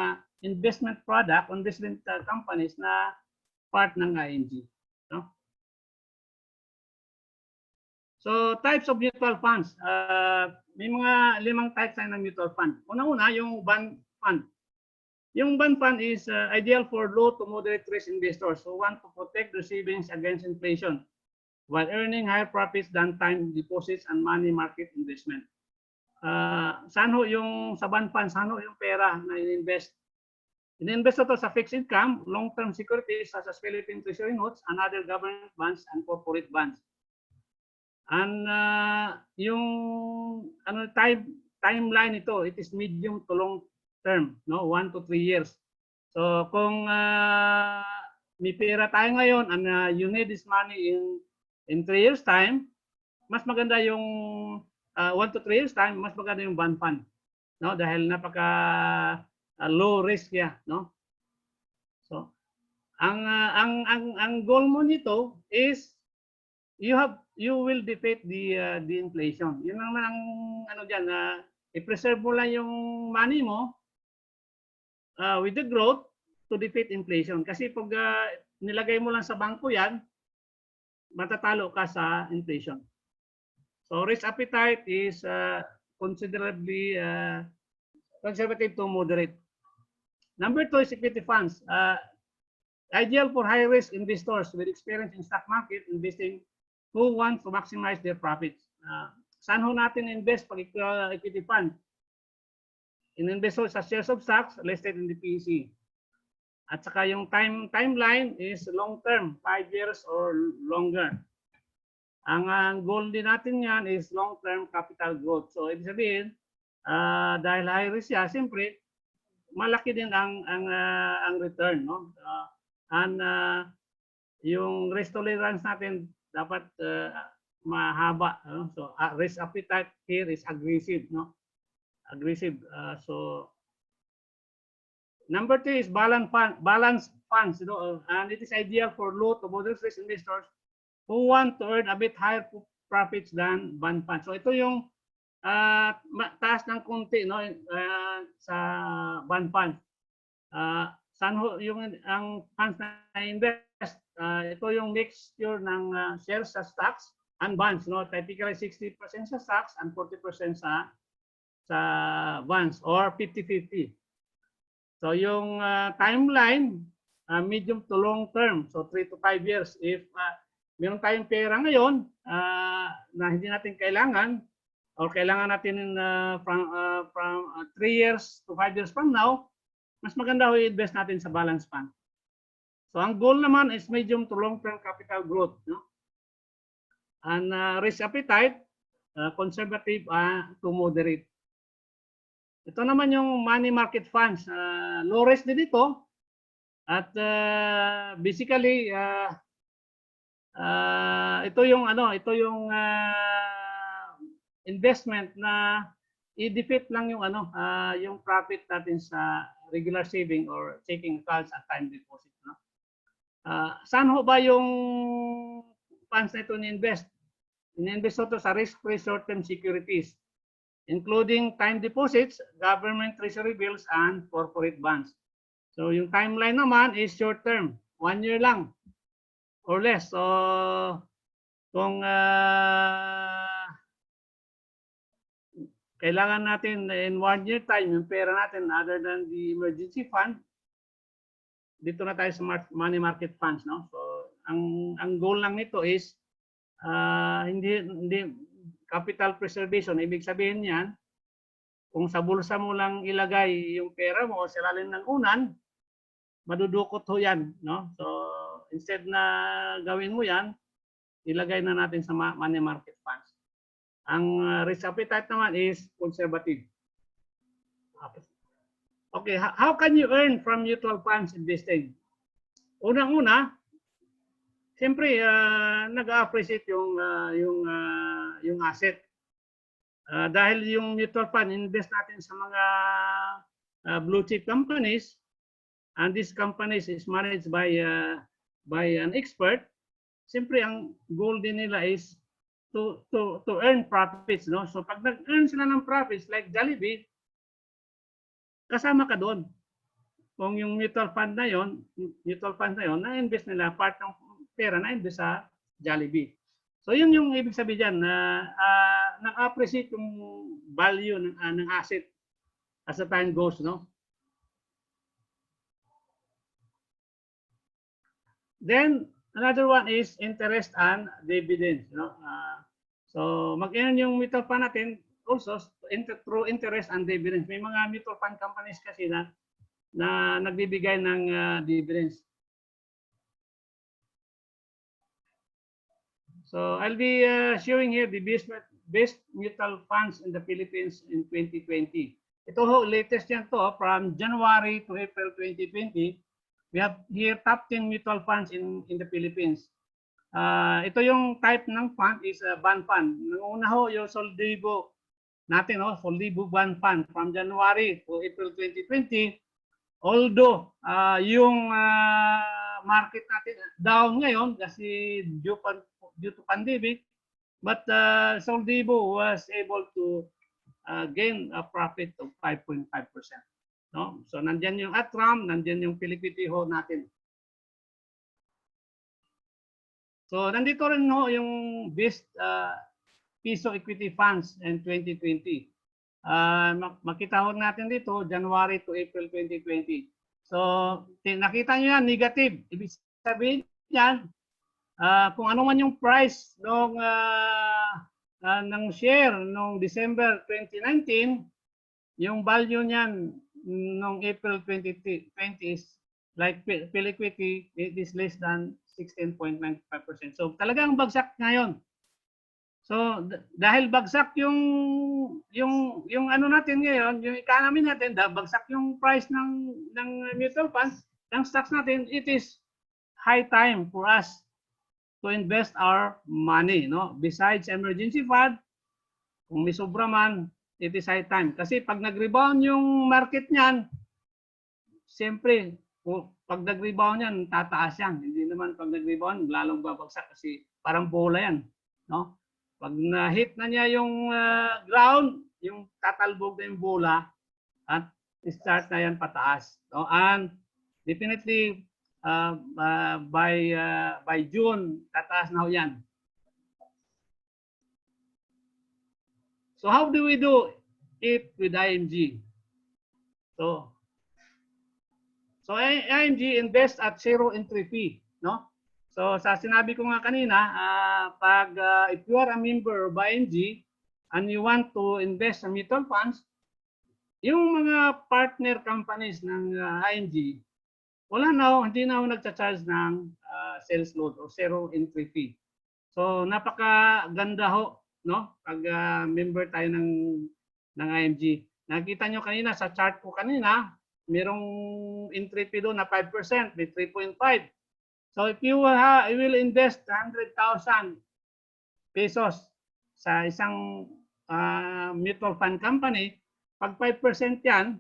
investment product on investment companies na part ng ING. No? So types of mutual funds. May mga 5 types ng mutual fund. Una-una, yung bond fund. Yung bond fund is ideal for low to moderate risk investors who want to protect their savings against inflation while earning higher profits than time deposits and money market investment. Saan ho yung sa bond fund, saan ho yung pera na in-invest? In-invest ito sa fixed income, long-term securities such as Philippine Treasury notes and other government bonds and corporate bonds. And yung timeline ito, it is medium to long term, no, 1 to 3 years. So kung may pera tayo ngayon and you need this money in 3 years time, mas maganda yung 1 to 3 years time, mas maganda yung bond fund, no, dahil napaka low risk ya, no. So ang goal mo nito is you will defeat the inflation. Yun naman ang ano diyan, i-preserve mo lang yung money mo with the growth to defeat inflation. Kasi pag nilagay mo lang sa bangko yan, matatalo ka sa inflation. So risk appetite is considerably conservative to moderate. Number 2 is equity funds. Ideal for high risk investors with experience in stock market investing who want to maximize their profits. Saan ho natin invest pag equity fund? In-invest sa shares of stocks listed in the PEC. At saka yung timeline is long term, 5 years or longer. Ang goal din natin yan is long term capital growth. So ibig sabihin, dahil high risk yan, siyempre malaki din ang return, no? Yung risk tolerance natin dapat mahaba, no? So risk appetite here is aggressive, no? Aggressive. So number 3 is balance funds, you know, and it is ideal for low to moderate risk investors who want to earn a bit higher profits than bond funds. So ito yung taas ng konti, no, sa bond funds. Saan ho yung ang funds na invest? Ito yung mixture ng shares sa stocks and bonds, no? Typically 60% sa stocks and 40% sa bonds or 50-50. So yung timeline, medium to long term, so 3 to 5 years. If meron tayong pera ngayon na hindi natin kailangan or kailangan natin from 3 years to 5 years from now, mas maganda ho i-invest natin sa balance fund. So ang goal naman is medium to long term capital growth, no? And risk appetite, conservative to moderate. Ito naman yung money market funds, low risk din ito. At basically ito yung investment na i-defeat lang yung yung profit natin sa regular saving or checking accounts at time deposit, no? Saan ho ba yung funds na ito ni-invest? Ini-invest ito sa risk-free short-term securities, including time deposits, government treasury bills, and corporate bonds. So yung timeline naman is short-term, 1 year lang or less. So kung kailangan natin in 1 year time yung pera natin other than the emergency fund, dito na tayo sa money market funds, no? So ang goal lang nito is hindi capital preservation. Ibig sabihin niyan, kung sa bulsa mo lang ilagay yung pera mo sa ilalim ng unan, madudukot ho yan, no? So instead na gawin mo yan, ilagay na natin sa money market funds. Ang risk appetite naman is conservative. Okay, how can you earn from mutual funds investing? Unang-una, siyempre nag-appreciate yung asset. Dahil yung mutual fund, invest natin sa mga blue chip companies, and these companies is managed by an expert. Siyempre, ang goal din nila is to earn profits, no? So pag nag-earn sila ng profits like Jollibee, kasama ka doon. Kung yung mutual fund na yon, na-invest nila part ng pera na-invest sa Jollibee. So yun yung ibig sabihin diyan, na na-appreciate yung value ng asset as the time goes, no? Then another one is interest and dividends, no? So mag-earn yung mutual fund natin also through interest and dividends. May mga mutual fund companies kasi na nagbibigay ng dividends. So I'll be showing here the best mutual funds in the Philippines in 2020. Ito ho, latest yan to, from January to April 2020. We have here top 10 mutual funds in the Philippines. Ito yung type ng fund is bond fund. Una ho yung Soldibo natin, Soldibo bond fund from January to April 2020. Although yung market natin down ngayon kasi due to pandemic, but Soldibo was able to gain a profit of 5.5%. No? So nandiyan yung Atram, nandiyan yung Philippine ho natin. So nandito rin ho yung best piso equity funds in 2020. Makita ho natin dito January to April 2020. So nakita nyo yan, negative. Ibig sabihin yan, kung ano man yung price ng share noong December 2019, yung value niyan noong April 2020 is like Philiquity, it is less than 16.95%. So talagang bagsak ngayon. So dahil bagsak yung ano natin ngayon, yung economy natin, bagsak yung price ng mutual funds, ng stocks natin, it is high time for us to invest our money, no? Besides emergency fund, kung may sobra man, it is high time. Kasi pag nag-rebound yung market niyan, siyempre, pag nag-rebound yan, tataas yan. Hindi naman pag nag-rebound, lalong babagsak kasi parang bola yan, no? Pag na-hit na niya yung ground, yung tatalbog na yung bola, at start na yan pataas. No? And definitely, by June, tataas na ho yan. So how do we do it with IMG? So IMG invest at zero entry fee, no? So sa sinabi ko nga kanina, if you are a member of IMG and you want to invest in mutual funds, yung mga partner companies ng IMG, hindi na ako nagcha-charge ng sales load o zero entry fee. So napakaganda ho, no? Pag member tayo ng IMG. Nakita nyo kanina sa chart ko kanina, merong entry fee doon na 5%, may 3.5. So if you will invest 100,000 pesos sa isang mutual fund company, pag 5% yan,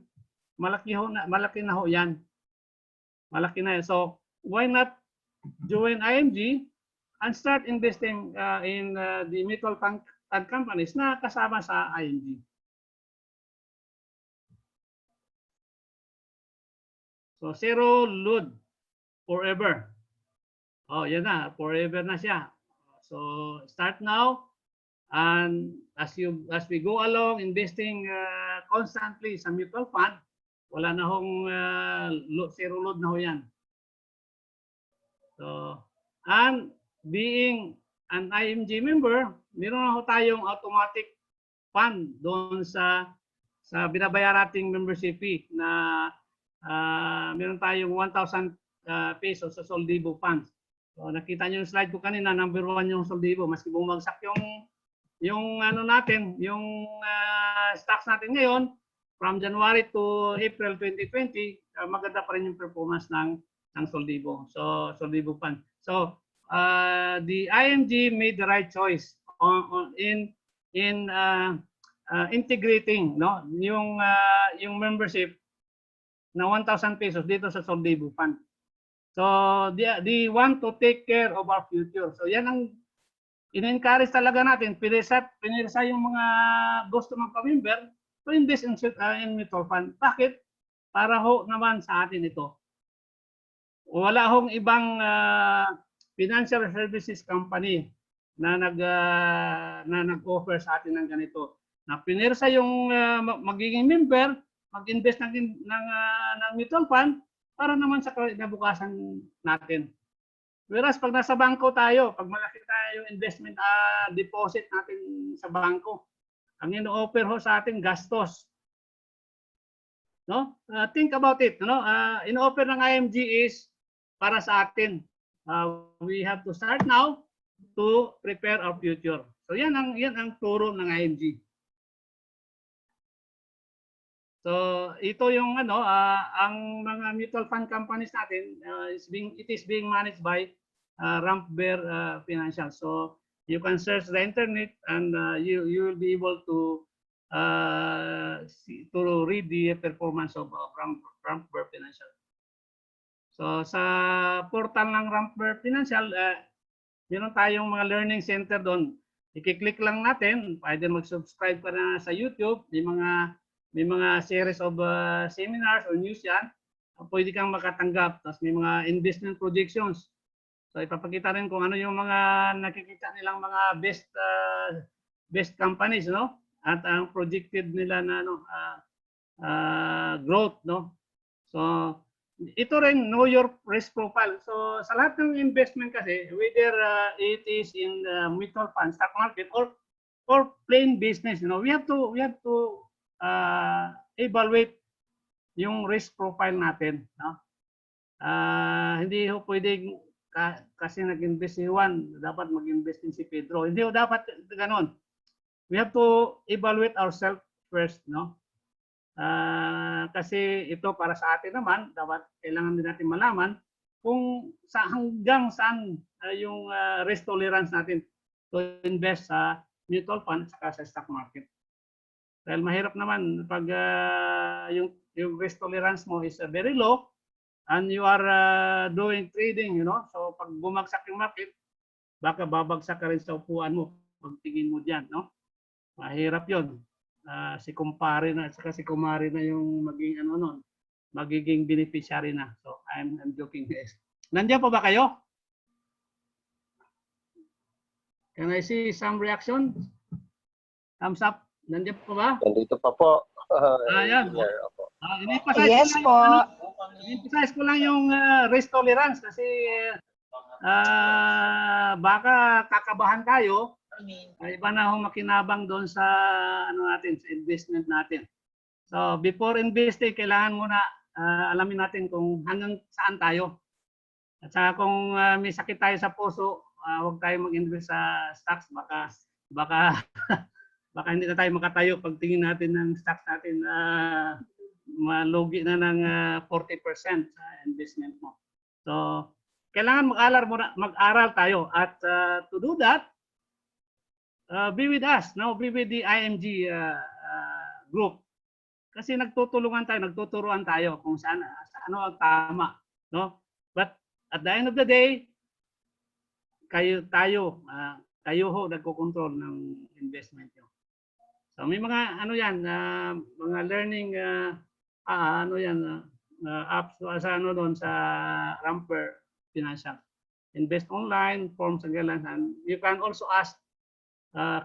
malaki na ho yan. Malaki na yan. So why not join IMG and start investing in the mutual fund companies na kasama sa IMG. So zero load forever. Oh, yan na, forever na siya. So start now, and as we go along investing constantly sa mutual fund, wala na hong zero load na ho yan. So, and being an IMG member, meron na ho tayong automatic fund doon sa binabayaran nating membership fee na meron tayong 1,000 pesos sa Soldibo funds. So nakita niyo yung slide ko kanina, number 1 yung Soldibo, maski bumagsak yung ano natin, yung stocks natin ngayon from January to April 2020, maganda pa rin yung performance ng Soldibo. So Soldibo fund. So the IMG made the right choice in integrating, no, yung membership na 1,000 pesos dito sa Soldibo Fund. So they want to take care of our future. So yan ang in-encourage talaga natin. Pinirsa yung mga gusto magpa-member to invest in mutual fund. Bakit? Para ho naman sa atin ito. Wala hong ibang financial services company na nag-offer sa atin ng ganito. Na pinirsa yung magiging member, mag-invest ng mutual fund para naman sa kinabukasan natin. Whereas pag nasa bangko tayo, pag malaki tayo yung investment deposit natin sa bangko, ang ino-offer ho sa atin gastos. No? Think about it, no? In-offer ng IMG is para sa atin. We have to start now to prepare our future. So yan ang turo ng IMG. So ito yung ang mga mutual fund companies natin it is being managed by Ramp Bear Financial. So you can search the internet and you will be able to read the performance of Ramp Bear Financial. So sa portal ng Ramp Bear Financial, meron tayong mga learning center doon. I-click lang natin, pwede mag-subscribe ka na sa YouTube, may mga series of seminars or news yan, pwede kang makatanggap. Tapos may mga investment projections. So ipapakita rin kung ano yung mga nakikita nilang mga best companies, no? At ang projected nila na growth, no? So ito rin, know your risk profile. So sa lahat ng investment kasi, whether it is in mutual fund, stock market, or plain business, you know, we have to evaluate yung risk profile natin, no? Hindi ho pwedeng kasi nag-invest si Juan, dapat mag-invest din si Pedro. Hindi ho dapat ganoon. We have to evaluate ourselves first, no? Kasi ito para sa atin naman, dapat kailangan din natin malaman kung hanggang saan yung risk tolerance natin to invest sa mutual fund at sa stock market. Dahil mahirap naman pag yung risk tolerance mo is very low and you are doing trading, you know. So pag bumagsak yung market, baka babagsak ka rin sa upuan mo pag tingin mo diyan, no? Mahirap 'yon. Si kumpare na at saka si kumare na yung magiging beneficiary na. So I'm joking, guys. Nandiyan pa ba kayo? Can I see some reaction? Thumbs up. Nandiyan pa ba? Nandito pa po. Ayan. Yes po. I-emphasize ko lang yung risk tolerance kasi baka kakabahan tayo. Iba na akong makinabang doon sa sa investment natin. So before investing, kailangan muna alamin natin kung hanggang saan tayo. At saka kung may sakit tayo sa puso, huwag tayo mag-invest sa stocks. Baka hindi na tayo makatayo pag tingin natin ng stocks natin, malugi na ng 40% sa investment mo. So kailangan mag-aral tayo at to do that, be with us, no? Be with the IMG group. Kasi nagtuturuan tayo kung saan ano ang tama, no? But at the end of the day, tayo ho nagko-control ng investment nyo. So may mga mga learning apps sa sa Ramper Financial. Invest online, forms and guidelines, and you can also ask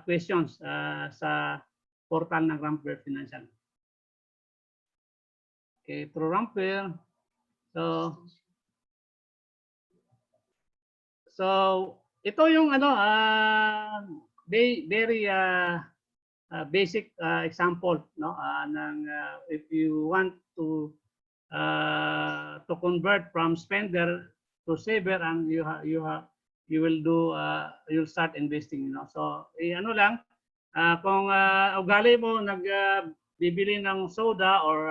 questions sa portal ng Ramper Financial. Okay, through Ramper. So ito yung very basic example, no, ng if you want to convert from spender to saver, and you'll start investing, you know. So kung ugali mo bibili ng soda or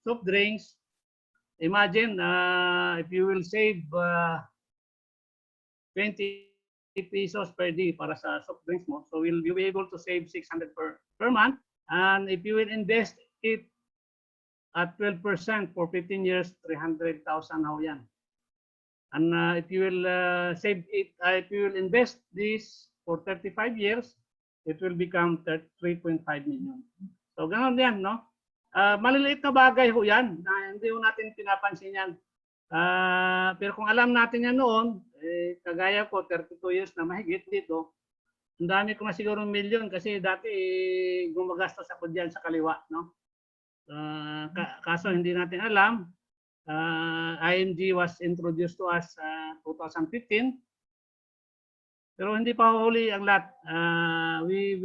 soft drinks, imagine if you will save 20 pesos per day para sa soft drinks mo, so you'll be able to save 600 per month, And if you will invest it at 12% for 15 years, 300,000 ho yan. And if you will save it, if you will invest this for 35 years, it will become 3.5 million. So ganoon yan, no? Maliliit na bagay ho yan, na hindi ho natin pinapansin yan. Pero kung alam natin yan noon, kagaya ko, 32 years na mahigit dito, ang dami ko na siguro milyon kasi dati gumagastos ako dyan sa kaliwa, no? Kaso hindi natin alam, IMG was introduced to us 2015. Pero hindi pa huli ang lahat. We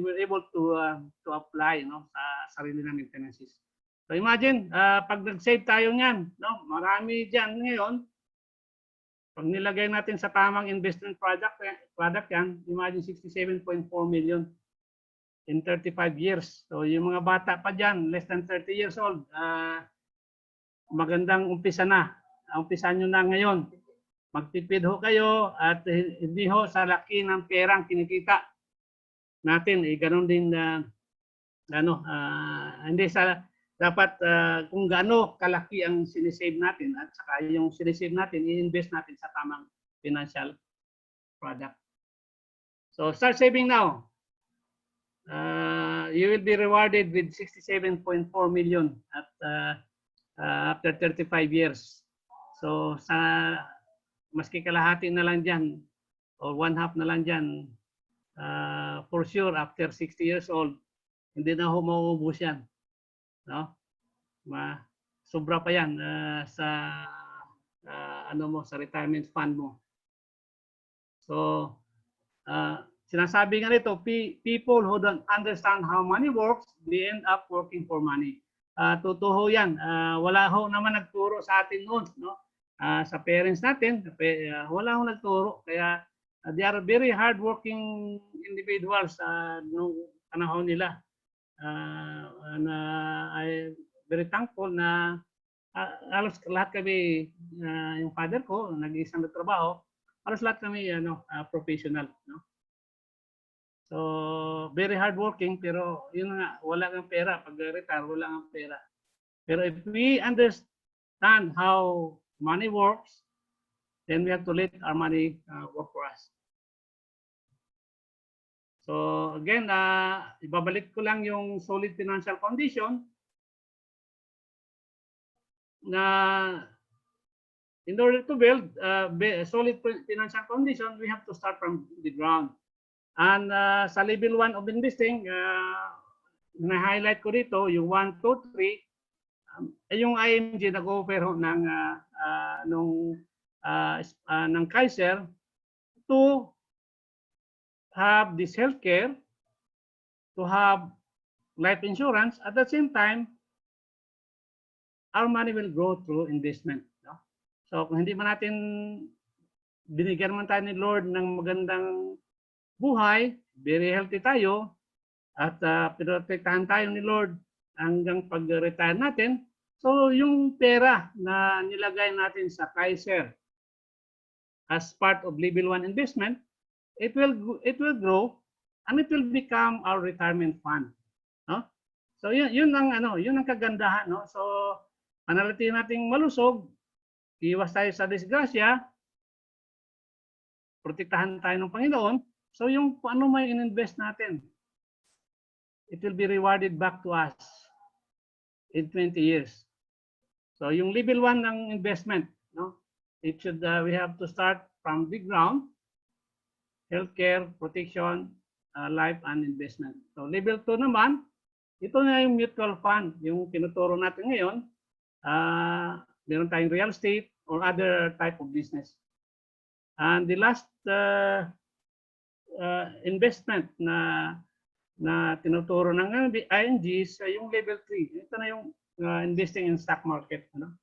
were able to apply, no, sa sarili naming tenancies. So imagine, pag nag-save tayo niyan, no, marami diyan ngayon. Pag nilagay natin sa tamang investment product yan, imagine 67.4 million in 35 years. So yung mga bata pa diyan, less than 30 years old, magandang umpisa na. Umpisan nyo na ngayon. Magtipid ho kayo at hindi ho sa laki ng perang kinikita natin. Ganun din hindi sa dapat kung gaano kalaki ang sinisave natin at saka yung sinisave natin, i-invest natin sa tamang financial product. So start saving now. You will be rewarded with 67.4 million at after 35 years. So sa maski kalahati na lang dyan or 1/2 na lang dyan, for sure after 60 years old, hindi na ho mauubos yan. No? Sobra pa yan sa sa retirement fund mo. So sinasabi nga nito, people who don't understand how money works, they end up working for money. Totoo yan. Wala ho naman nagturo sa atin noon, no? Sa parents natin, wala ho nagturo. Kaya they are very hardworking individuals nung panahon nila. I very thankful na halos lahat kami, yung father ko, nag-iisang trabaho, halos lahat kami professional, no? So, very hardworking, pero yun nga, wala kang pera. Pag retire, wala kang pera. Pero if we understand how money works, then we have to let our money work for us. So, again, ibabalik ko lang yung solid financial condition na in order to build solid financial condition, we have to start from the ground. And sa level 1 of investing, na-highlight ko dito, yung 1, 2, 3, yung IMG nag-offer ng Kaiser to have this healthcare, to have life insurance. At the same time, our money will grow through investment. No? So kung hindi man natin binigyan man tayo ni Lord ng magandang buhay, very healthy tayo, at pinotektahan tayo ni Lord hanggang pag-retire natin. So yung pera na nilagay natin sa Kaiser as part of level 1 investment, it will grow and it will become our retirement fund. No? So yun ang kagandahan, no? So panaliti nating malusog, iwas tayo sa disgrasya, protektahan tayo ng Panginoon. So yung ano may in-invest natin, it will be rewarded back to us in 20 years. So yung level 1 ng investment, no? It should we have to start from the ground, healthcare, protection, life and investment. So level 2 naman, ito na yung mutual fund, yung tinuturo natin ngayon. Meron tayong real estate or other type of business. And the last investment na tinuturo ng ING sa yung level 3. Ito na yung investing in stock market. Ano?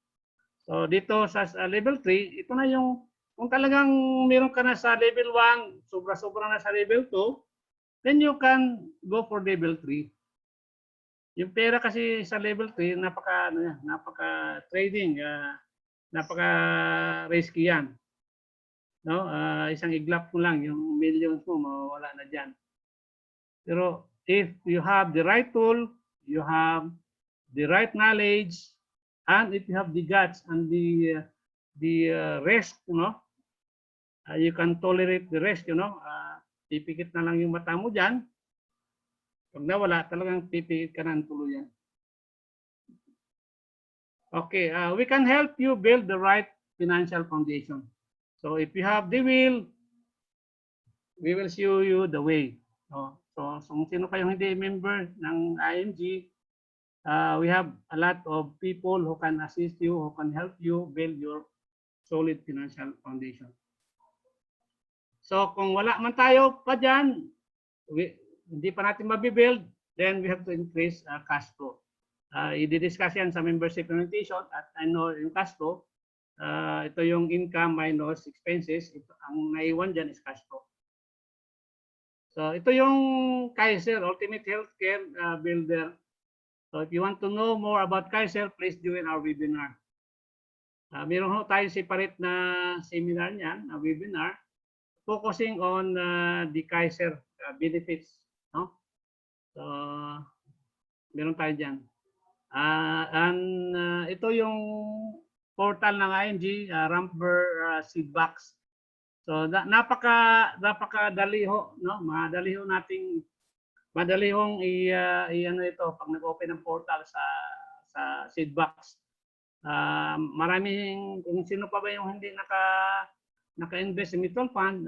So dito sa level 3, ito na yung kung talagang meron ka na sa level 1, sobra-sobra na sa level 2, then you can go for level 3. Yung pera kasi sa level 3, napaka trading, napaka risky yan. No, isang iglap mo lang yung millions mo mawawala na diyan. Pero if you have the right tool, you have the right knowledge, and if you have the guts and the risk, you can tolerate the risk, pipikit na lang yung mata mo dyan. Pag nawala, talagang pipikit ka na ng tuluyan. Okay, we can help you build the right financial foundation. So if you have the will, we will show you the way. So kung sino kayong hindi member ng IMG, we have a lot of people who can assist you, who can help you build your solid financial foundation. So kung wala man tayo pa dyan, hindi pa natin mabibuild, then we have to increase cash flow. I-discuss yan sa membership implementation at ano yung cash flow. Ito yung income minus expenses. Ito, ang naiwan dyan is cash flow. So ito yung Kaiser Ultimate Healthcare Builder. So if you want to know more about Kaiser, please join our webinar. Meron ho tayo separate na seminar niyan, na webinar, focusing on the Kaiser benefits. No? So meron tayo dyan. Ito yung portal ng IMG, Ramper Seedbox. So napakadali ho, no? Madali hong ano ito pag nag-open ng portal sa Seedbox. Maraming, kung sino pa ba yung hindi naka-invest in mutual fund,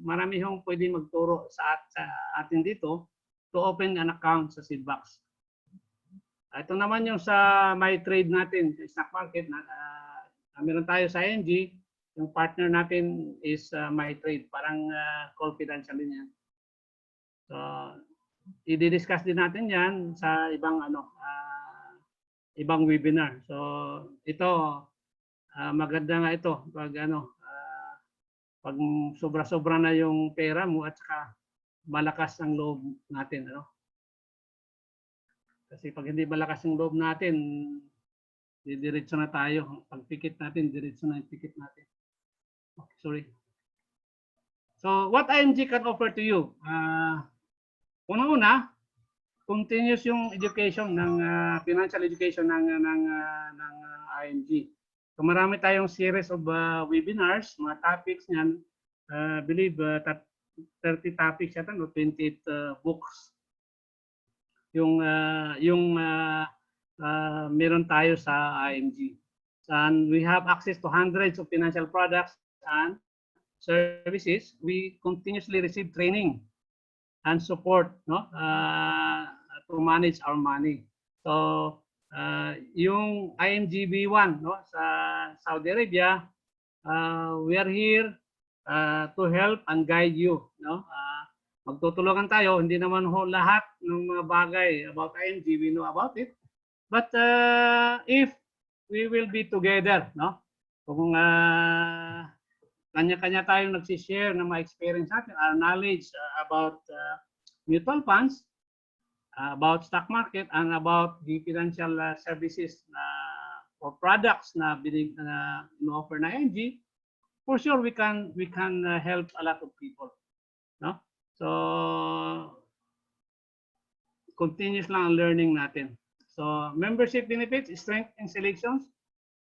marami hong pwede magturo sa atin dito to open an account sa Seedbox. Ito naman yung sa My Trade natin, sa stock market. Meron tayo sa ING, yung partner natin is My Trade, parang confidential din yan. So, i-discuss din natin yan sa ibang ibang webinar. So, ito maganda nga ito pag pag sobra-sobra na yung pera mo at saka malakas ang loob natin, Kasi pag hindi malakas ang loob natin, diretso na tayo. Pag pikit natin, diretso na yung pikit natin. Okay, sorry. So, what IMG can offer to you? Una-una, continuous yung education ng financial education ng IMG. So, marami tayong series of webinars, mga topics niyan. I believe 30 topics yata, 28 books. Yung meron tayo sa IMG. And we have access to hundreds of financial products and services. We continuously receive training and support, to manage our money. So yung IMG V1, sa Saudi Arabia, we are here to help and guide you, magtutulungan tayo. Hindi naman ho lahat ng mga bagay about IMG we know about it. But if we will be together, kung kanya-kanya tayong nagsishare ng mga experience natin, our knowledge about mutual funds, about stock market, and about the financial services or products na offer na IMG, for sure we can help a lot of people, So, continuous lang ang learning natin. So, membership benefits, strength and selections.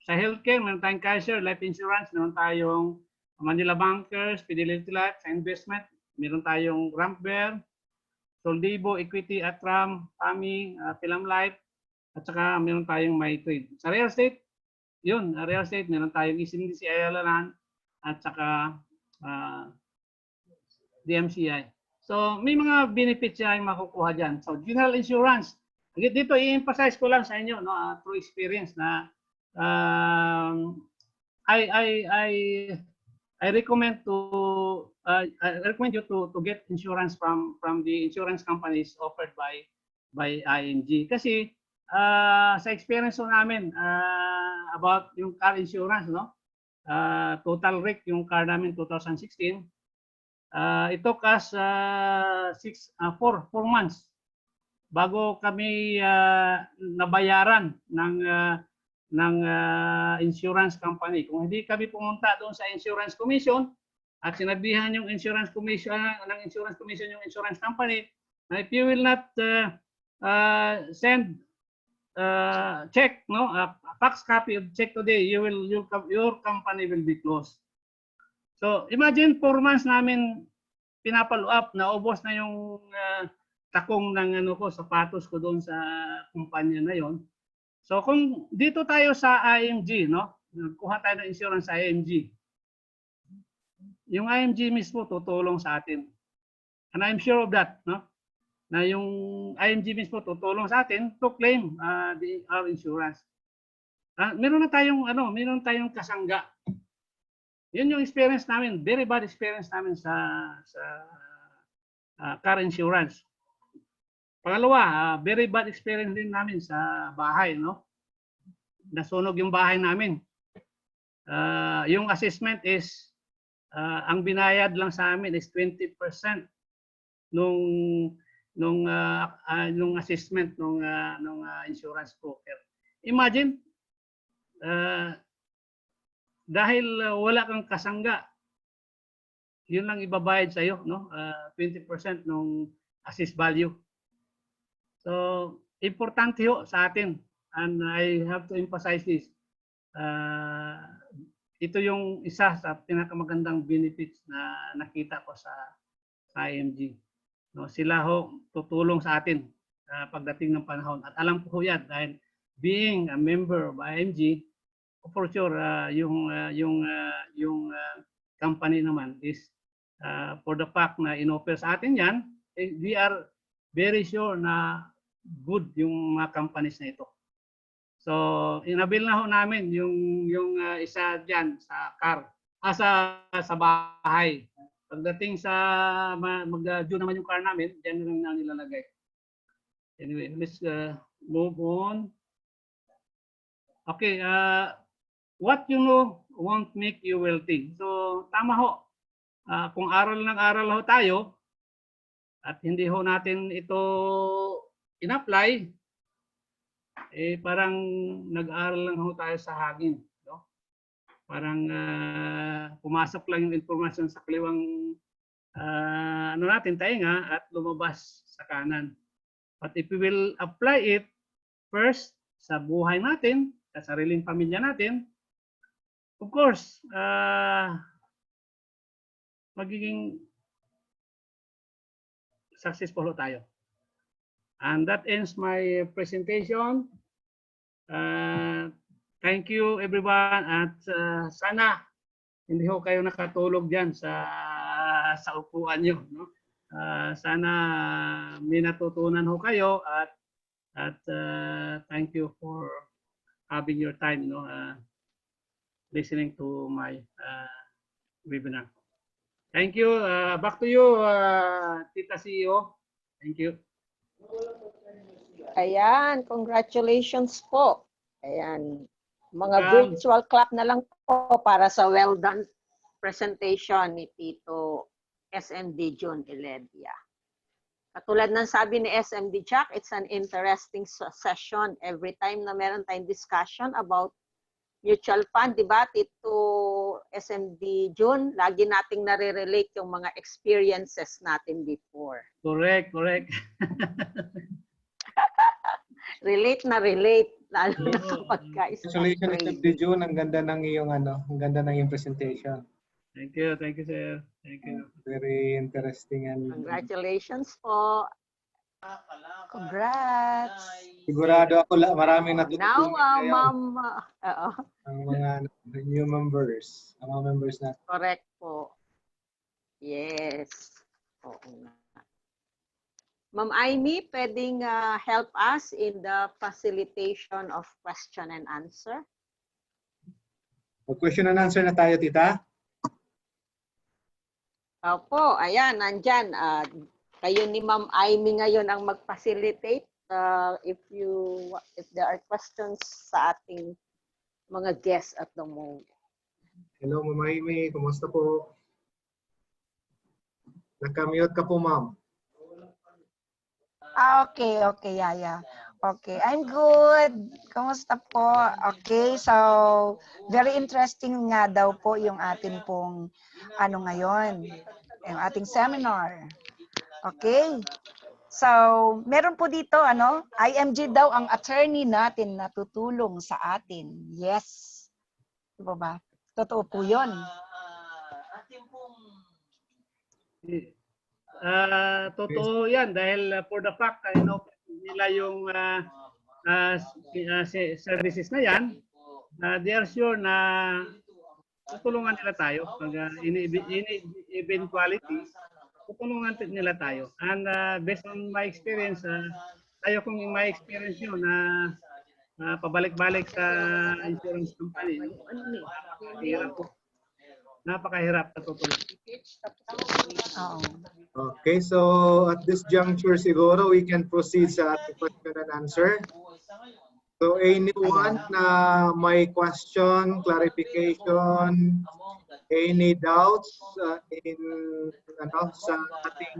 Sa healthcare, meron tayong Kaiser, life insurance, meron tayong Manila Bankers, Fidelity Life. Sa investment, meron tayong Ramper, Soldibo, Equity, Atram, PAMI, Pilam Life, at saka meron tayong My Trade. Sa real estate, real estate, meron tayong ECMDC, Ayala Land, at saka DMCI. So, may mga benefits yung makukuha dyan. So, general insurance. Dito, i-emphasize ko lang sa inyo, through experience na I recommend you to get insurance from the insurance companies offered by ING. Kasi sa experience namin about yung car insurance, Total RIC, yung car namin 2016, it took us 4 months bago kami nabayaran ng insurance company. Kung hindi kami pumunta doon sa insurance commission, at sinabihan yung insurance commission ng insurance commission yung insurance company na if you will not send check, no, a fax copy of check today, your company will be closed. So imagine 4 months namin pinapalo up, naubos na yung takong ng ano ko, sapatos ko doon sa kumpanya na yon. So kung dito tayo sa IMG, no, nagkuha tayo ng insurance sa IMG, yung IMG mismo tutulong sa atin. And I'm sure of that, no? Na yung IMG mismo tutulong sa atin to claim our insurance. Meron tayong kasangga. Yun yung experience namin, very bad experience namin sa car insurance. Pangalawa, very bad experience din namin sa bahay, no? Nasunog yung bahay namin. Yung assessment is ang binayad lang sa amin is 20% nung assessment nung insurance broker. Imagine dahil wala kang kasangga, yun lang ibabayad sa iyo, no? 20% nung assessed value. So importante ho sa atin, and I have to emphasize this. Ito yung isa sa pinakamagandang benefits na nakita ko sa IMG. No, sila ho tutulong sa atin pagdating ng panahon. At alam ko ho yan dahil being a member of IMG, for sure yung company naman is for the fact na inoffer sa atin yan, we are very sure na good yung mga companies na ito. So, inabil na ho namin yung isa diyan sa car, sa bahay. Pagdating sa mag-due naman yung car namin, diyan na nilalagay. Anyway, let's move on. Okay, what you know won't make you wealthy. So, tama ho. Kung aral ng aral ho tayo at hindi ho natin ito in-apply, parang nag-aaral lang ho tayo sa hangin, no? Parang pumasok lang yung informasyon sa kaliwang tainga at lumabas sa kanan. But if we will apply it first sa buhay natin, sa sariling pamilya natin, of course, magiging successful ho tayo. And that ends my presentation. Thank you everyone, at sana hindi ho kayo nakatulog diyan sa upuan niyo, no? Sana may natutunan ho kayo, at thank you for having your time, you know, listening to my webinar. Thank you. Back to you, Tita CEO. Thank you. Ayan, congratulations po. Ayan, mga virtual clap na lang po para sa well done presentation ni Tito SMD June Eledia. Katulad ng sabi ni SMD Jack, it's an interesting session every time na meron tayong discussion about mutual fund, di ba, Tito SMD June? Lagi nating nare-relate yung mga experiences natin before. Correct. Relate na relate, lalo na kapag Congratulations, SMD June. Ang ganda ng iyong presentation. Thank you, sir. Thank you. Very interesting and Congratulations po. Congrats. sigurado ako maraming Now, natutunan ngayon ma'am, ang mga new members, ang mga members natin. correct po. Yes. Oo nga. Ma'am Amy, pwedeng help us in the facilitation of question and answer? Mag-question and answer na tayo, Tita. Opo, ayan, nandyan. Kayo ni Ma'am Amy ngayon ang mag-facilitate. If there are questions sa ating mga guests at the moment. Hello, Ma'am Amy. Kumusta po? Naka-mute ka po, Ma'am. Okay, yeah. Okay, I'm good. Kamusta po? Okay, so very interesting nga daw po yung ating pong ano ngayon, yung ating seminar. Okay. So, meron po dito ano, IMG daw ang attorney natin na tutulong sa atin. Yes. Diba ba? Totoo po 'yon. Totoo yan dahil for the fact nila yung services na yan, they are sure na tutulungan nila tayo pag in eventuality tutulungan nila tayo. And based on my experience, tayo kung may experience yun na pabalik-balik sa insurance company, napakahirap na tutulong. Oo. Okay, so at this juncture siguro we can proceed sa ating question and answer. So anyone na may question, clarification, any doubts in sa ating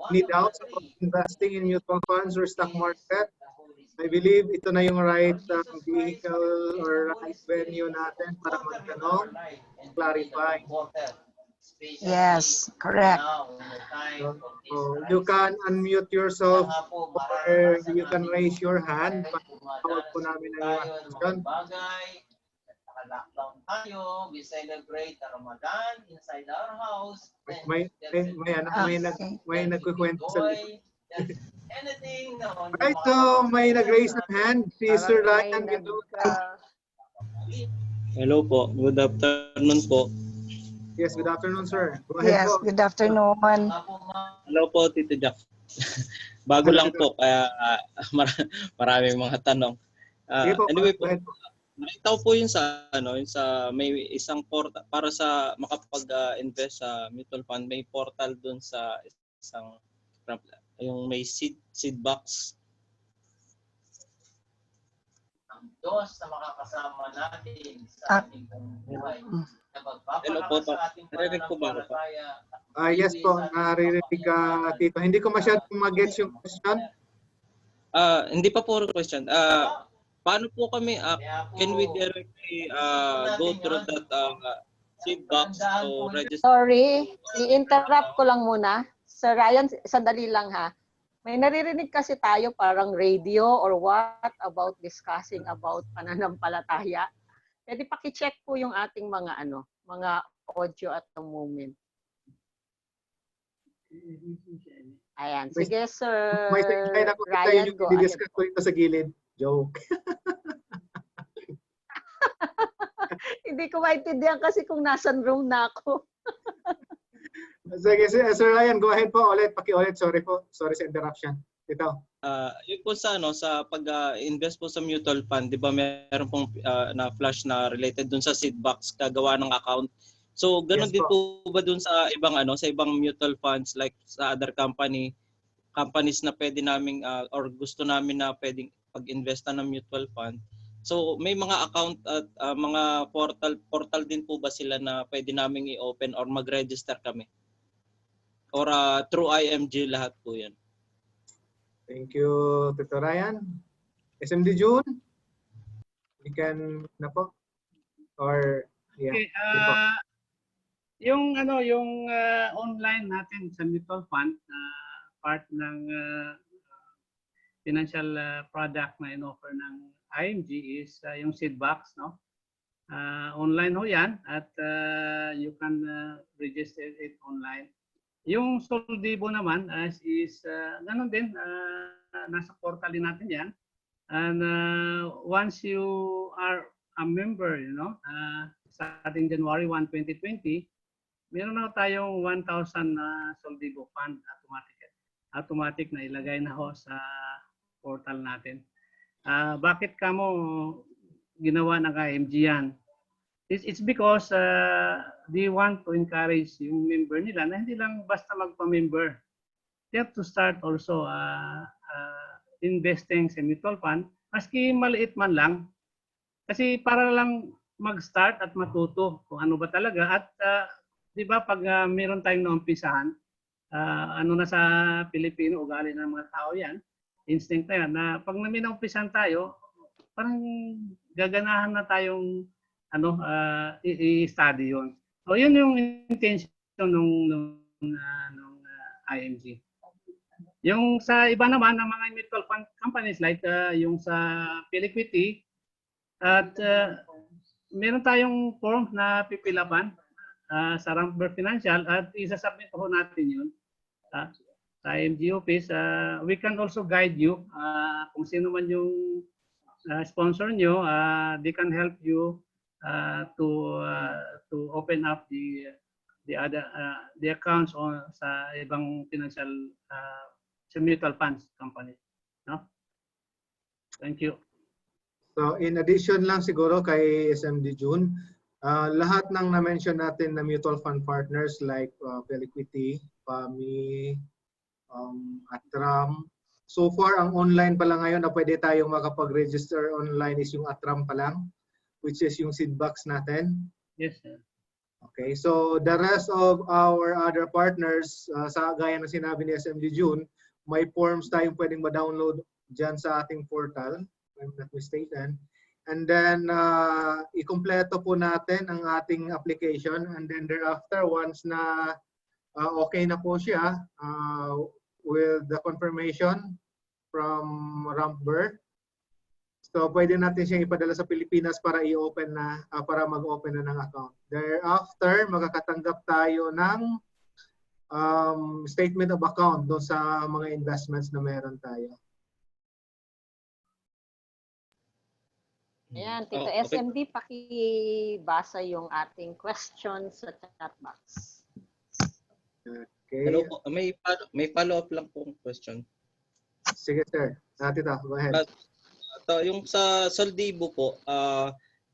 any doubts about investing in mutual funds or stock market? I believe ito na yung right vehicle or right venue natin para magtanong, clarify. Yes, correct. So you can unmute yourself or you can raise your hand para tawag po namin ang iyong question. Naka-lockdown tayo, we celebrate the Ramadan inside our house. May nagkukwento sa likod. Anything Alright, so may nag-raise ng hand. Si Sir Ryan. Hello po. Good afternoon po. Yes, good afternoon, sir. Go ahead Yes, po. good afternoon. Hello po, Tito Jack. Bago lang po, kaya maraming mga tanong. Sige po, Anyway go po, ahead po. nakita ko po yun sa yung sa may isang portal para sa makapag-invest sa mutual fund, may portal doon sa isang yung may seed box. ang Diyos na makakasama natin sa ating buhay. Hello po, narinig po ba ako? Yes po, naririnig ka, Tito. Hindi ko masyadong mag-gets yung question. Hindi pa po question. Paano po kami, can we directly go through that seed box to register? Sorry, i-interrupt ko lang muna. Sir Ryan, sandali lang ha. May naririnig kasi tayo parang radio or what about discussing about pananampalataya. Pwede paki-check po yung ating mga mga audio at the moment. Ayan. Sige, Sir May sign ako sa Ryan, inyo, go ahead. i-discuss ko ito sa gilid. Joke. Hindi ko maintindihan kasi kung nasan room na ako. Sige, Sir Ryan, go ahead po. Paki-ulit. Sorry po. Sorry sa interruption. Ito. Yun po sa pag-invest po sa mutual fund, 'di ba meron pong na flash na related dun sa seed box, kagawa ng account. So ganun Yes din po ba dun sa ibang sa ibang mutual funds like sa other companies na pwede naming or gusto namin na pwedeng pag-investa ng mutual fund. So may mga account at mga portal din po ba sila na pwede naming i-open or mag-register kami? Or through IMG lahat po 'yan? Thank you, Tito Ryan. SMD June? We can na po? Or, yeah. Okay, yung online natin sa mutual fund, part ng financial product na in-offer ng IMG is yung seed box, no? Online ho yan at you can register it online. Yung Soldibo naman is ganun din, nasa portal din natin yan. And once you are a member, starting January 1, 2020, meron na tayong 1,000 Soldibo fund automatic na ilagay na ho sa portal natin. Bakit kamo ginawa ng IMG yan? It's because they want to encourage yung member nila na hindi lang basta magpa-member. They have to start also investing sa mutual fund, maski maliit man lang. Kasi para lang mag-start at matuto kung ano ba talaga. At di ba pag meron tayong naumpisahan, na sa Pilipino, ugali ng mga tao yan, instinct na yan, na pag naminumpisan tayo, parang gaganahan na tayong i-study yun. So yun yung intention nung IMG. Yung sa iba naman ng mga mutual fund companies like yung sa Piliquity, at meron tayong form na pipilapan sa Rambler Financial at isasubmit ho natin yun sa IMG office. We can also guide you kung sino man yung sponsor nyo, they can help you to open up the accounts sa ibang financial sa mutual funds company. No? Thank you. So in addition lang siguro kay SMD June, lahat ng na-mention natin na mutual fund partners like Peliquity, PAMI, Atram. So far, ang online pa lang ngayon na pwede tayong makapag-register online is yung Atram pa lang, which is yung seedbox natin. Yes, sir. Okay, so the rest of our other partners, sa gaya ng sinabi ni SMD June, may forms tayong pwedeng ma-download dyan sa ating portal, if I'm not mistaken. And then, ikumpleto po natin ang ating application. And then thereafter, once na okay na po siya, with the confirmation from Rambler, so pwede natin siyang ipadala sa Pilipinas para i-open na, para mag-open na ng account. Thereafter, makakatanggap tayo ng statement of account doon sa mga investments na meron tayo. Ayan, Tito Okay. SMD, pakibasa yung ating questions sa chat box. Okay. Hello po, may follow-up lang po question. Sige, sir. Tita, go ahead. Yung sa Soldibo po,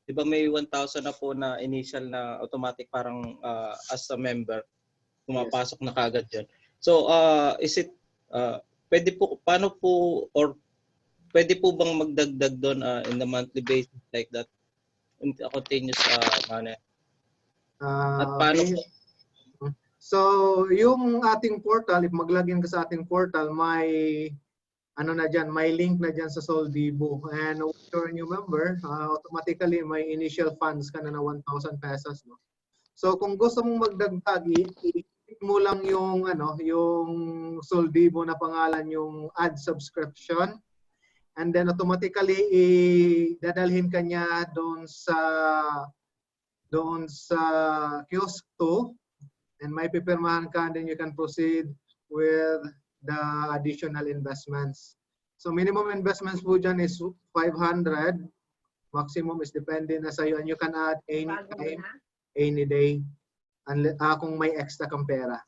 di ba may 1,000 na po na initial na automatic parang as a member, pumapasok na kagad yun. So, is it, pwede po, paano po, or pwede po bang magdagdag doon in the monthly basis like that? In a continuous manner? At paano Okay. po? So, yung ating portal, if mag-login ka sa ating portal, may may link na dyan sa Soldibo. And when you're a new member, automatically may initial funds ka na 1,000 pesos. No? So, kung gusto mong magdagdag, i-click mo lang yung yung Soldibo na pangalan, yung add subscription. And then automatically dadalhin ka niya doon sa kiosk 2. And may pipirmahan ka, and then you can proceed with the additional investments. So minimum investments po dyan is 500. Maximum is depende na sa'yo. And you can add any time, any day. Kung may extra kang pera.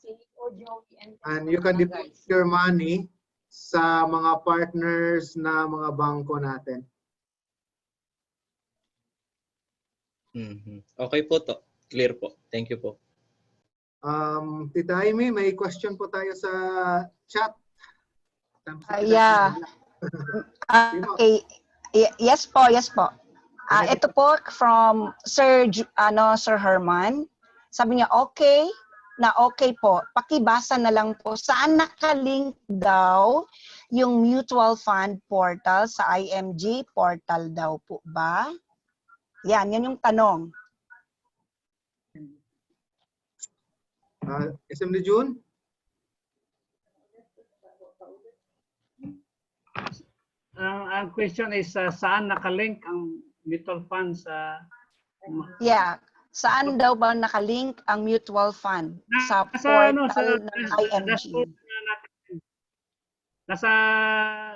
And you can deposit your money sa mga partners na mga bangko natin. Okay po to. Clear po. Thank you po. Tita Amy, may question po tayo sa chat. Yeah. Okay. Yes po, yes po. Ito po from Sir Herman. Sabi niya, okay po. Pakibasa na lang po. Saan nakalink daw yung mutual fund portal sa IMG portal daw po ba? Yan yung tanong. SMD June? Ang question is saan nakalink ang mutual fund sa Yeah. Saan daw ba nakalink ang mutual fund sa sa portal ng IMG? dashboard na natin.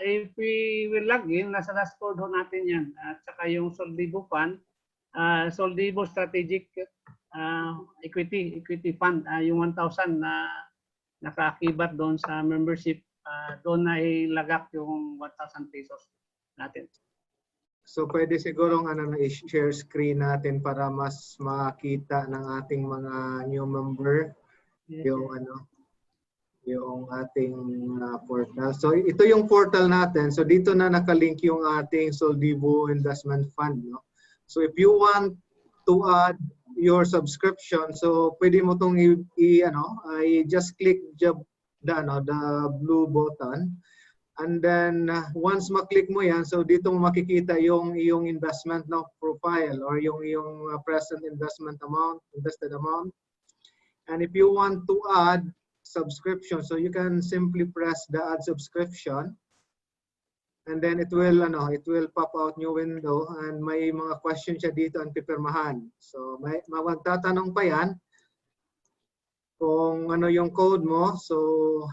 If we will log in, nasa dashboard ho natin yan. At saka yung Soldibo Fund, Soldibo Strategic Equity Fund, yung 1,000 na nakakibat doon sa membership, doon na ilagak yung 1,000 pesos natin. So pwede sigurong i-share screen natin para mas makita ng ating mga new member yung ating portal. So ito yung portal natin. So dito na nakalink yung ating Soldibo Investment Fund, no? So if you want to add your subscription, so pwede mo tong just click the blue button, And then once maklik mo yan, so dito mo makikita yung iyong investment profile or yung present investment amount, invested amount. And if you want to add subscription, so you can simply press the add subscription. And then it will pop out new window and may mga question siya dito ang pipirmahan. So may magtatanong pa yan kung ano yung code mo. So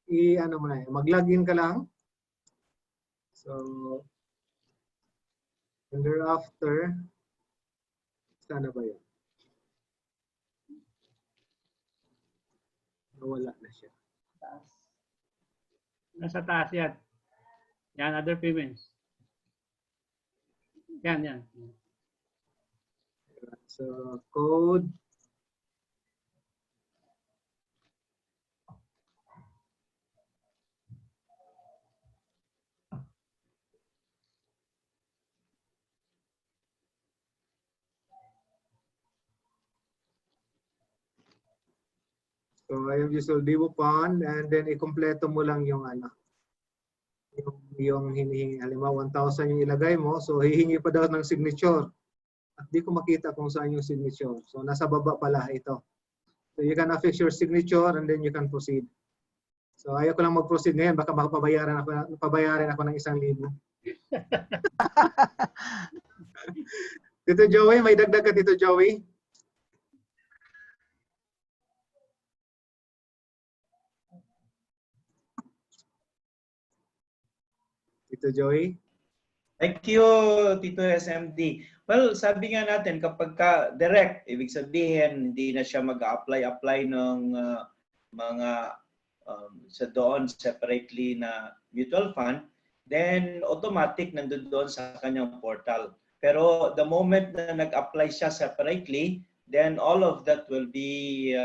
mag-login ka lang. So and thereafter, sana ba yun? Nawala na siya. Nasa taas yan. Yan, other payments. Yan. So code. So IMG Soldibo Fund, and then ikumpleto mo lang yung yung hinihingi. Halimbawa 1,000 yung ilagay mo, so hihingi pa daw ng signature. At di ko makita kung saan yung signature. So nasa baba pala ito. So you can affix your signature and then you can proceed. So ayaw ko lang mag-proceed ngayon, baka pabayaran ako ng 1,000. Tito Joey, may dagdag ka Tito Joey? Tito Joey? Thank you, Tito SMD. Well, sabi nga natin, kapag ka direct, ibig sabihin, hindi na siya mag-apply ng mga sa doon separately na mutual fund, then automatic nandun doon sa kanyang portal. Pero the moment na nag-apply siya separately, then all of that will be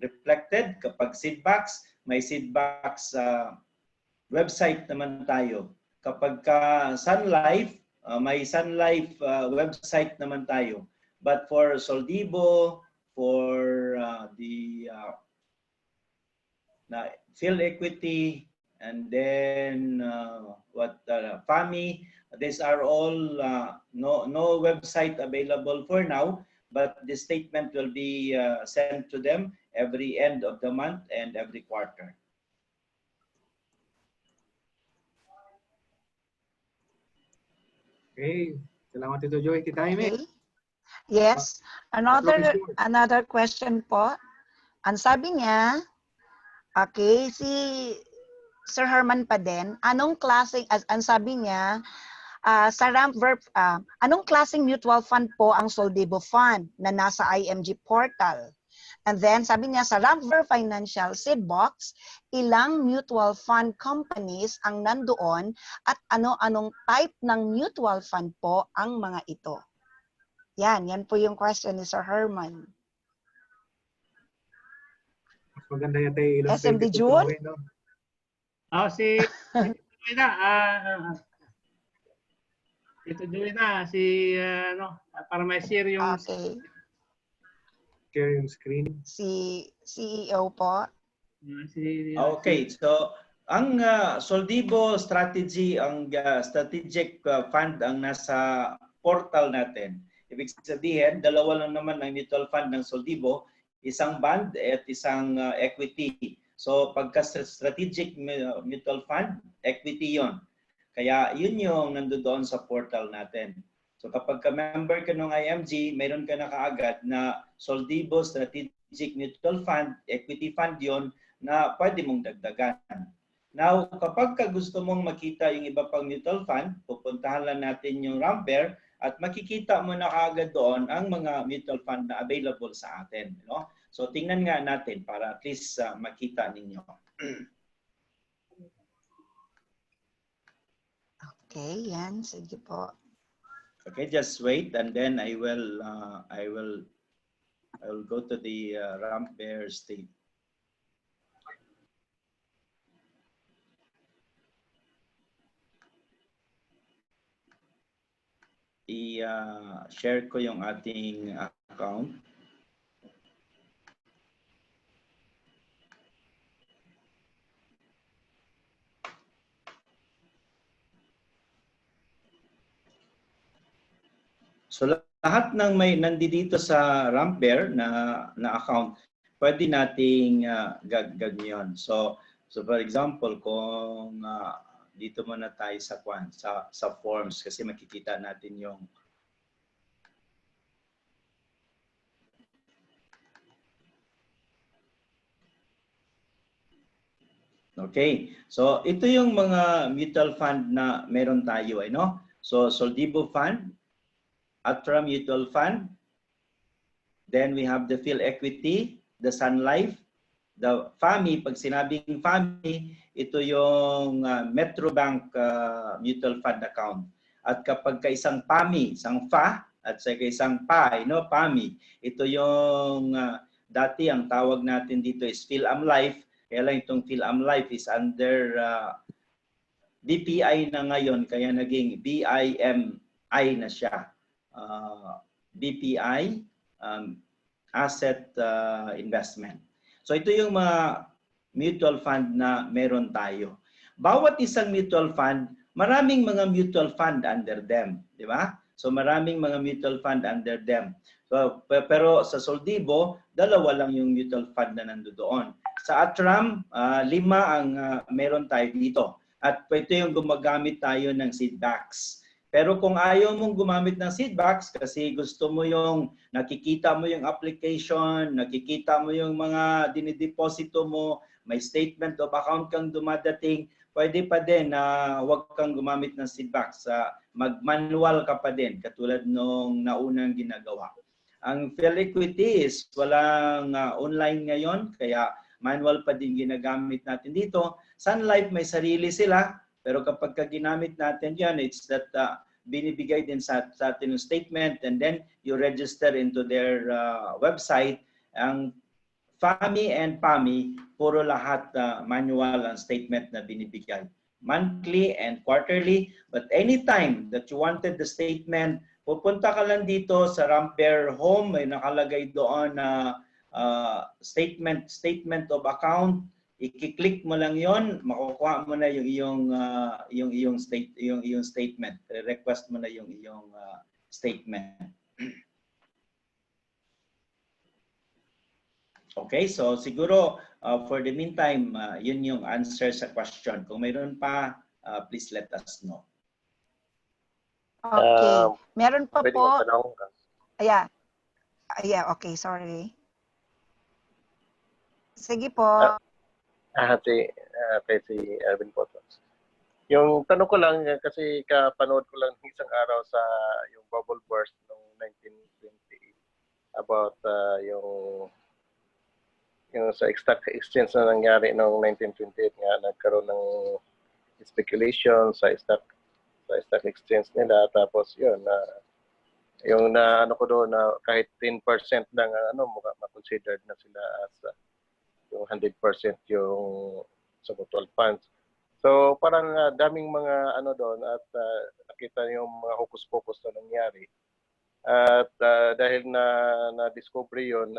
reflected kapag seedbox. May seedbox website naman tayo. Kapag Sun Life, may Sun Life website naman tayo. But for Soldibo, for the Phil Equity, and then FAMI, these are all no website available for now, but the statement will be sent to them every end of the month and every quarter. Okay. Salamat Tito Joey. Kitain mo. Okay. Yes. Another question po. Ang sabi niya, okay, si Sir Herman pa din, anong klaseng, ang sabi niya, sa RampVer, anong klaseng mutual fund po ang Soldibo Fund na nasa IMG portal? And then, sabi niya, sa RampVer Financial Seedbox, ilang mutual fund companies ang nandoon at ano-anong type ng mutual fund po ang mga ito? Yan po yung question ni Sir Herman. Mas maganda yata yung ilang SMD June? no? Si Tito Joey na, para may share yung Okay. Share yung screen. Si CEO po. Okay, so ang Soldibo strategy, ang strategic fund ang nasa portal natin. Ibig sabihin, dalawa lang naman ang mutual fund ng Soldibo, isang bond at isang equity. So pagka strategic mutual fund, equity yon. Kaya yun yung nandoon sa portal natin. So kapag ka-member ka ng IMG, mayroon ka na kaagad na Soldibo Strategic Mutual Fund, Equity Fund yon na pwede mong dagdagan. Now, kapag ka gusto mong makita yung iba pang mutual fund, pupuntahan lang natin yung RampVer at makikita mo na kaagad doon ang mga mutual fund na available sa atin. No? So tingnan nga natin para at least makita ninyo. Okay, yan. Sige po. Okay, just wait, and then I will go to the RampVer state. I-share ko yung ating account. So lahat ng may nandito sa Ramper na account, pwede nating gagawin. So for example, kung dito muna tayo sa forms kasi makikita natin yung Okay. So ito yung mga mutual fund na meron tayo, no? So Soldibo Fund, Atra Mutual Fund, then we have the PhilEquity, the Sun Life, the FAMI. Pag sinabing FAMI, ito yung Metrobank Mutual Fund account. At kapag isang PAMI, isang FA, at sa isang PAI, no, PAMI, ito yung dati ang tawag natin dito is PhilAmLife. Kaya lang itong PhilAmLife is under BPI na ngayon, kaya naging BIMI na siya. BPI, Asset Investment. So ito yung mga mutual fund na meron tayo. Bawat isang mutual fund, maraming mga mutual fund under them, di ba? So maraming mga mutual fund under them. So, pero sa Soldibo, dalawa lang yung mutual fund na nandoon. Sa Atram, 5 ang meron tayo dito. At ito yung gumagamit tayo ng seedbacks. Pero kung ayaw mong gumamit ng seedbacks kasi gusto mo yung nakikita mo yung application, nakikita mo yung mga dinideposito mo, may statement of account kang dumadating, pwede pa din na huwag kang gumamit ng seedbacks. Mag-manual ka pa din katulad nung naunang ginagawa. Ang PhilEquity is walang online ngayon, kaya manual pa din ginagamit natin dito. Sun Life may sarili sila, pero kapag ginamit natin yan, it's that binibigay din sa atin yung statement and then you register into their website. Ang FAMI and PAMI, puro lahat manual ang statement na binibigay. Monthly and quarterly, but anytime that you wanted the statement, pupunta ka lang dito sa Ramper Home, may nakalagay doon na statement of account. I-click mo lang yon, makukuha mo na yung iyong statement. Request mo na yung iyong statement. Okay, so siguro for the meantime, yun yung answer sa question. Kung mayroon pa, please let us know. Okay. Meron pa Pwede po. magtanong? Okay, sorry. Sige po. Si Erwin po. Yung tanong ko lang, kasi kapanood ko lang isang araw sa yung bubble burst noong 1928 about yung sa stock exchange na nangyari noong 1928 nga nagkaroon ng speculation sa stock exchange nila, tapos yun yung ano ko doon na kahit 10% lang ma-considered na sila as yung 100% yung sa mutual funds. So parang daming mga doon at nakita yung mga hocus-pocus na nangyari. At dahil na-discover yun,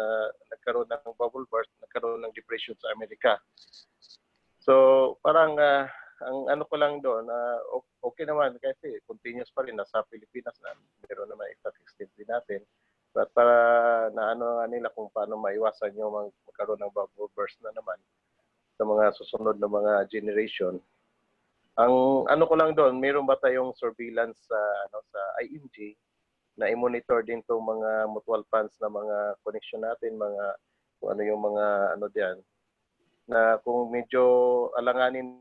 nagkaroon ng bubble burst, nagkaroon ng depression sa Amerika. So parang ang ko lang doon, okay naman kasi continuous pa rin nasa Pilipinas na meron naman stock exchange din natin. But para nila kung paano maiwasan yung magkaroon ng bubble burst na naman sa mga susunod na mga generation. Ang ko lang doon, meron ba tayong surveillance sa IMG na i-monitor din itong mga mutual funds na mga connection natin, mga kung ano yung mga diyan, na kung medyo alanganin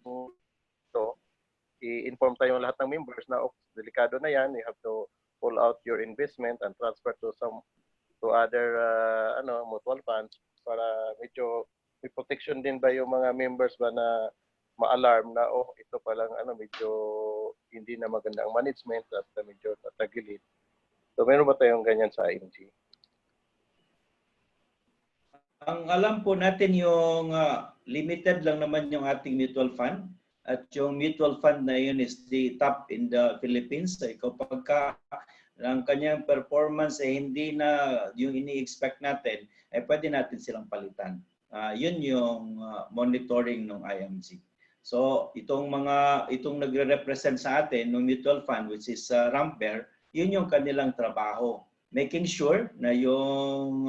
ito, i-inform tayong lahat ng members na delikado na yan, you have to pull out your investment and transfer to other mutual funds para medyo may protection din ba yung mga members ba na ma-alarm na ito palang medyo hindi na maganda ang management at medyo tatagilid. So meron ba tayong ganyan sa IMG? Ang alam po natin yung limited lang naman yung ating mutual fund at yung mutual fund na yun is the top in the Philippines. Kapag ang kanyang performance hindi na yung ini-expect natin, pwede natin silang palitan. Yun yung monitoring ng IMG. So itong nagre-represent sa atin ng mutual fund which is Ramper, Yun yung kanilang trabaho. Making sure na yung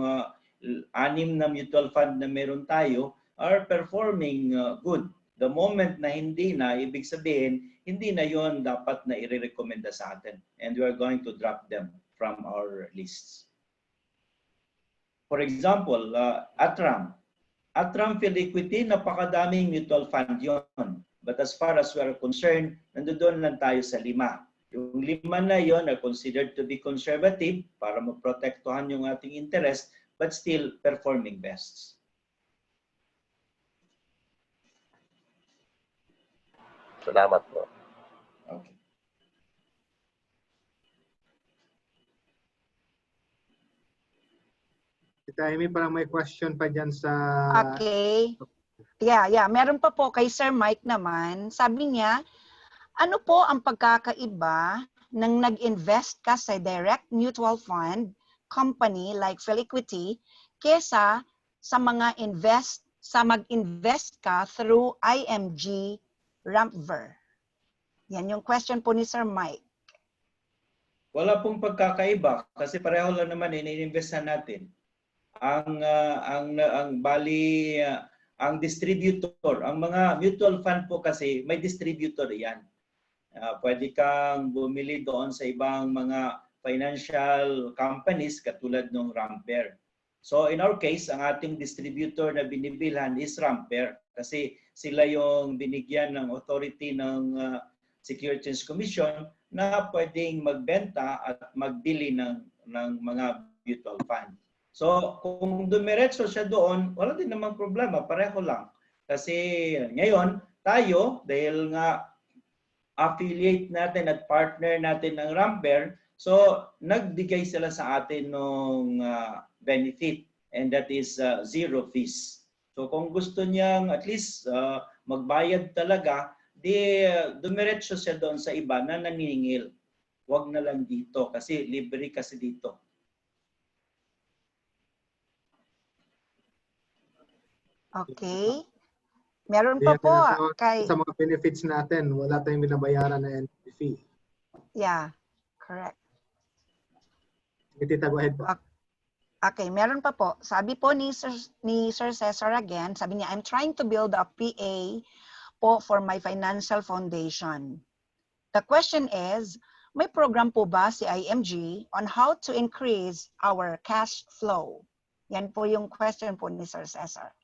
6 na mutual fund na meron tayo are performing good. The moment na hindi na, ibig sabihin, hindi na yon dapat na i-recommenda sa atin. And we are going to drop them from our lists. For example, Atram. Atram Field Equity, napakadaming mutual fund yon. But as far as we are concerned, nandoon lang tayo sa 5. Yung 5 na yon are considered to be conservative para maprotektuhan yung ating interest, but still performing best. Salamat po. Okay. Tita Amy, parang may question pa dyan sa... Okay. Yeah. Meron pa po kay Sir Mike naman. Sabi niya, ano po ang pagkakaiba ng nag-invest ka sa direct mutual fund company like Phil Equity kesa sa mag-invest ka through IMG Rampver? Yan yung question po ni Sir Mike. Wala pong pagkakaiba kasi pareho lang naman ini-investan natin. Ang distributor, ang mga mutual fund po kasi may distributor yan. Pwede kang bumili doon sa ibang mga financial companies katulad ng Rampver. So in our case, ang ating distributor na binibilhan is Rampver kasi sila yung binigyan ng authority ng Securities Commission na pwedeng magbenta at magbili ng mga mutual fund. So kung dumiretso siya doon, wala din namang problema, pareho lang. Kasi ngayon, tayo, dahil nga affiliate natin at partner natin ng Rampver, so nagbigay sila sa atin ng benefit, and that is zero fees. So kung gusto niyang at least magbayad talaga, di dumiretso siya doon sa iba na naniningil. Huwag na lang dito kasi libre kasi dito. Okay. Meron pa po kay... Sa mga benefits natin, wala tayong binabayaran na entry fee. Yeah, correct. Tita, go ahead po. Okay, meron pa po. Sabi po ni Sir Cesar again, sabi niya, I'm trying to build a PA po for my financial foundation. The question is, may program po ba si IMG on how to increase our cash flow? Yan po yung question po ni Sir Cesar.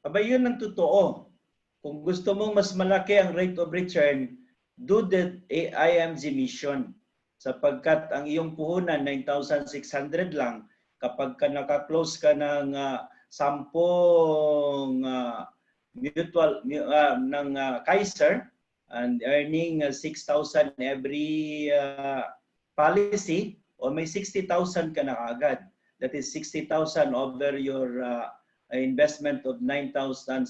Aba, yun ang totoo. Kung gusto mong mas malaki ang rate of return, do the IMG mission. Sapagkat ang iyong puhunan, 9,600 lang, kapag ka naka-close ka ng 10 mutual ng Kaiser and earning 6,000 every policy, o may 60,000 ka na agad. That is 60,000 over your investment of 9,060,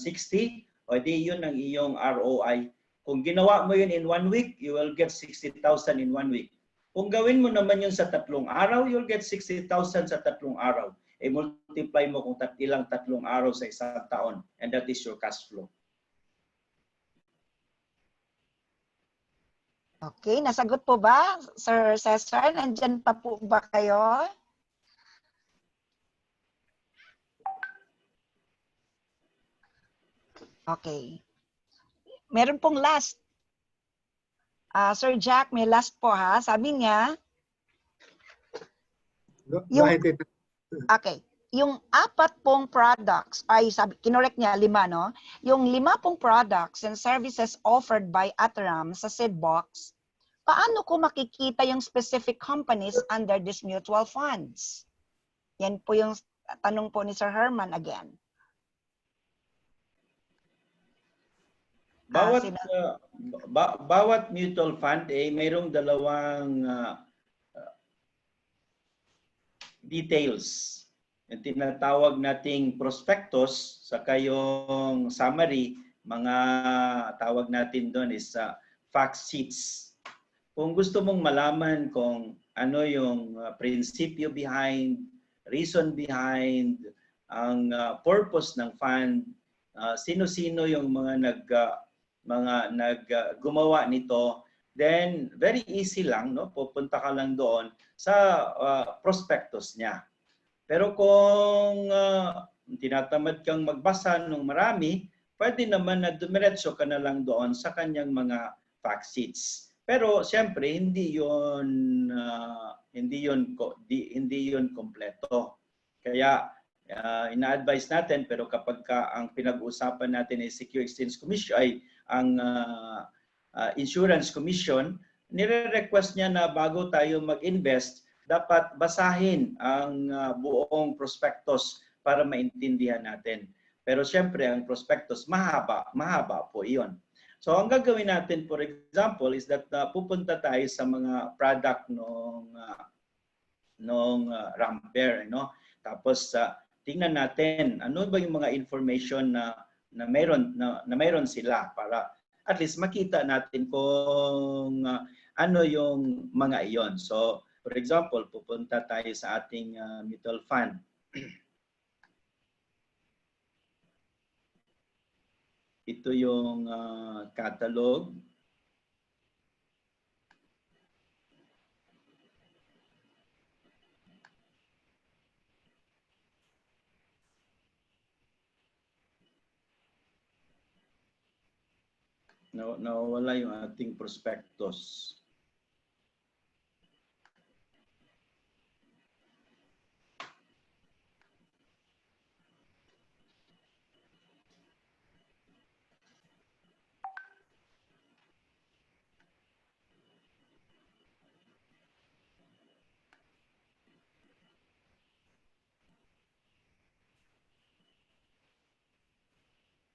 o di yun ang iyong ROI. Kung ginawa mo yun in 1 week, you will get 60,000 in 1 week. Kung gawin mo naman yun sa 3 araw, you'll get 60,000 sa 3 araw. Multiply mo kung ilang 3 araw sa isang taon. And that is your cash flow. Okay, nasagot po ba, Sir Cesar? Nandyan pa po ba kayo? Okay. Meron pong last. Sir Jack, may last po ha. Sabi niya, okay, yung 4 pong products, ay sabi, kinorek niya 5, no? Yung 5 pong products and services offered by Atram sa Seedbox, paano ko makikita yung specific companies under these mutual funds? Yan po yung tanong po ni Sir Herman again. Bawat mutual fund mayroong dalawang details. Yung tinatawag nating prospectus saka yung summary, mga tawag natin doon is fact sheets. Kung gusto mong malaman kung ano yung prinsipyo behind, reason behind, ang purpose ng fund, sino-sino yung mga gumawa nito, then very easy lang, no? Pupunta ka lang doon sa prospectus niya. Pero kung tinatamad kang magbasa ng marami, pwede naman na dumiretso ka na lang doon sa kanyang mga fact sheets. Pero siyempre hindi 'yon kompleto. Kaya ina-advise natin, pero kapag ang pinag-uusapan natin ay Secure Exchange Commission ay ang Insurance Commission, nire-request niya na bago tayo mag-invest, dapat basahin ang buong prospectus para maintindihan natin. Pero siyempre ang prospectus mahaba po 'iyon. So ang gagawin natin, for example, is that pupunta tayo sa mga product nung Ramper, no? Tapos tingnan natin ano ba yung mga information na mayroon sila para at least makita natin kung ano yung mga iyon. So for example, pupunta tayo sa ating mutual fund. Ito yung catalog. Nawala yung ating prospectus.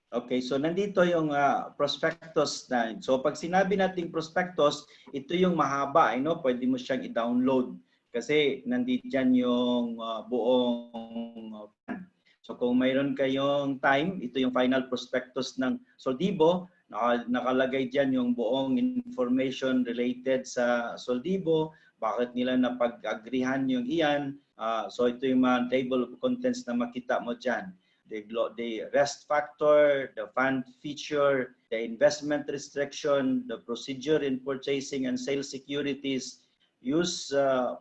Okay, so nandito yung prospectus na. So pag sinabi nating prospectus, ito yung mahaba, no? Pwede mo siyang i-download kasi nandito dyan yung buong so kung mayroon kayong time, ito yung final prospectus ng Soldibo. Nakalagay dyan yung buong information related sa Soldibo, bakit nila napag-agrihan yung iyan. So ito yung mga table of contents na makita mo dyan. The rest factor, the fund feature, the investment restriction, the procedure in purchasing and sale securities, use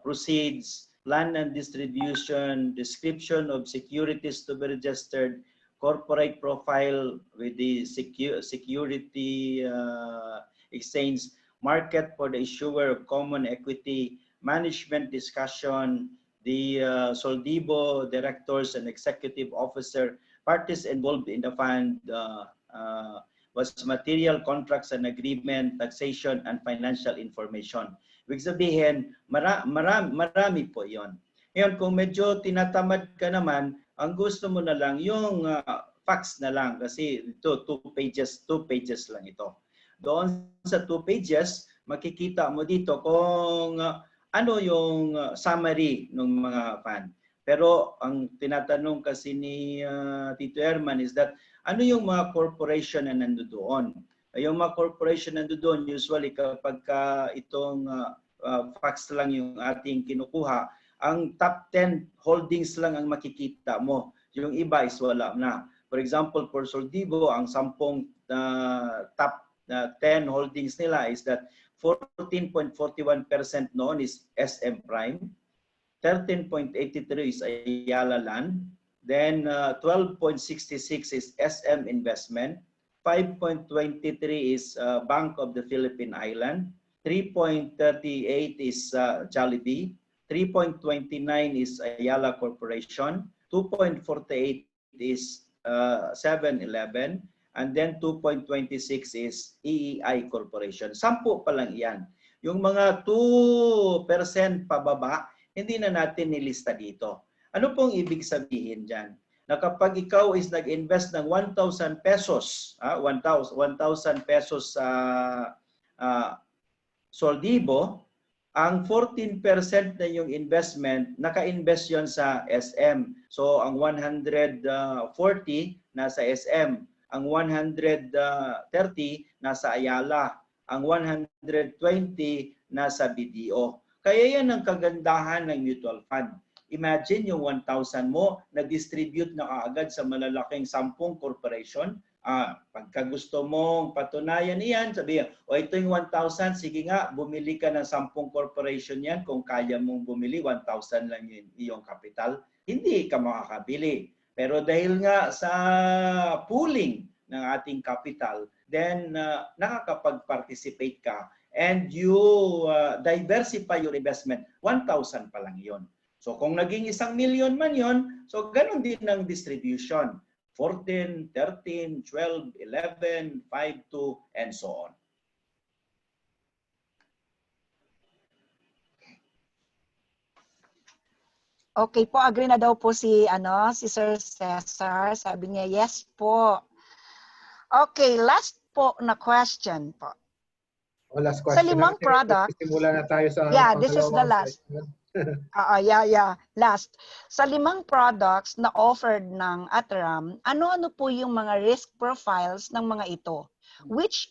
proceeds, plan and distribution, description of securities to be registered, corporate profile with the security exchange, market for the issuer of common equity, management discussion, the Soldibo directors and executive officer, parties involved in the fund, was material contracts and agreement, taxation, and financial information. Ibig sabihin, marami po yon. Ngayon, kung medyo tinatamad ka naman, ang gusto mo na lang yung facts na lang kasi ito 2 pages lang ito. Doon sa 2 pages, makikita mo dito kung ano yung summary ng mga fund. Pero ang tinatanong kasi ni Tito Herman is that ano yung mga corporation na nandoon? Yung mga corporation na nandoon usually kapag itong facts lang yung ating kinukuha, ang top 10 holdings lang ang makikita mo. Yung iba is wala na. For example, for Soldibo, ang 10 top 10 holdings nila is that 14.41% noon is SM Prime, 13.83 is Ayala Land, then 12.66 is SM Investment, 5.23 is Bank of the Philippine Island, 3.38 is Jollibee, 3.29 is Ayala Corporation, 2.48 is 7-Eleven, and then 2.26 is EEI Corporation. 10 pa lang yan. Yung mga 2% pababa, hindi na natin nilista dito. Ano pong ibig sabihin dyan? Na kapag ikaw is nag-invest ng 1,000 pesos, 1,000 pesos sa Soldibo, ang 14% na yung investment, naka-invest yon sa SM. So ang 140 nasa SM, ang 130 nasa Ayala, ang 120 nasa BDO. Kaya yan ang kagandahan ng mutual fund. Imagine yung 1,000 mo, na-distribute na kaagad sa malalaking 10 corporation. Pagka gusto mong patunayan iyan, sabihin, o ito yung 1,000, sige nga, bumili ka ng 10 corporation yan. Kung kaya mong bumili, 1,000 lang yung iyong kapital. Hindi ka makakabili. Pero dahil nga sa pooling ng ating capital, then nakakapag-participate ka and you diversify your investment. 1,000 pa lang yon. So kung naging 1,000,000 man yon, so ganun din ang distribution. 14, 13, 12, 11, 5, 2, and so on. Okay po, agree na daw po si Sir Cesar. Sabi niya, yes po. Okay, last po na question po. Last Sa question 5 natin. products. Simula na tayo sa Yeah, this is the pangalawang last. question. Last. Sa 5 products na offered ng Atram, ano-ano po yung mga risk profiles ng mga ito? Which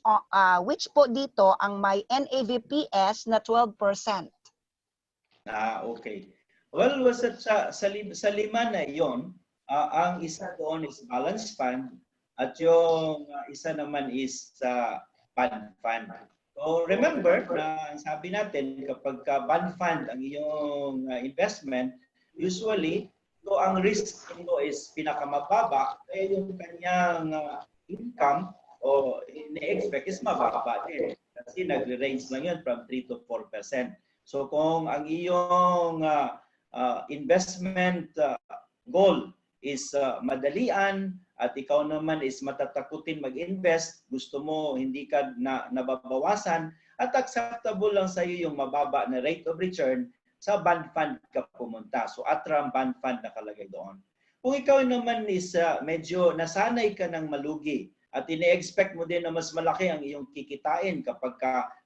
po dito ang may NAVPS na 12%? Okay. Well, sa 5 na iyon, ang isa doon is balance fund at yung isa naman is bond fund. So remember na sabi natin kapag bond fund ang iyong investment, usually so ang risk nito is pinakamababa, yung kanyang income o ini-expect is mababa din. Kasi nagre-range lang yun from 3 to 4%. So kung ang iyong investment goal is madalian at ikaw naman is matatakutin mag-invest, gusto mo hindi ka nababawasan at acceptable lang sa iyo yung mababa na rate of return, sa bond fund ka pumunta. So Atram bond fund nakalagay doon. Kung ikaw naman is medyo nasanay ka ng malugi at ini-expect mo din na mas malaki ang iyong kikitain kapag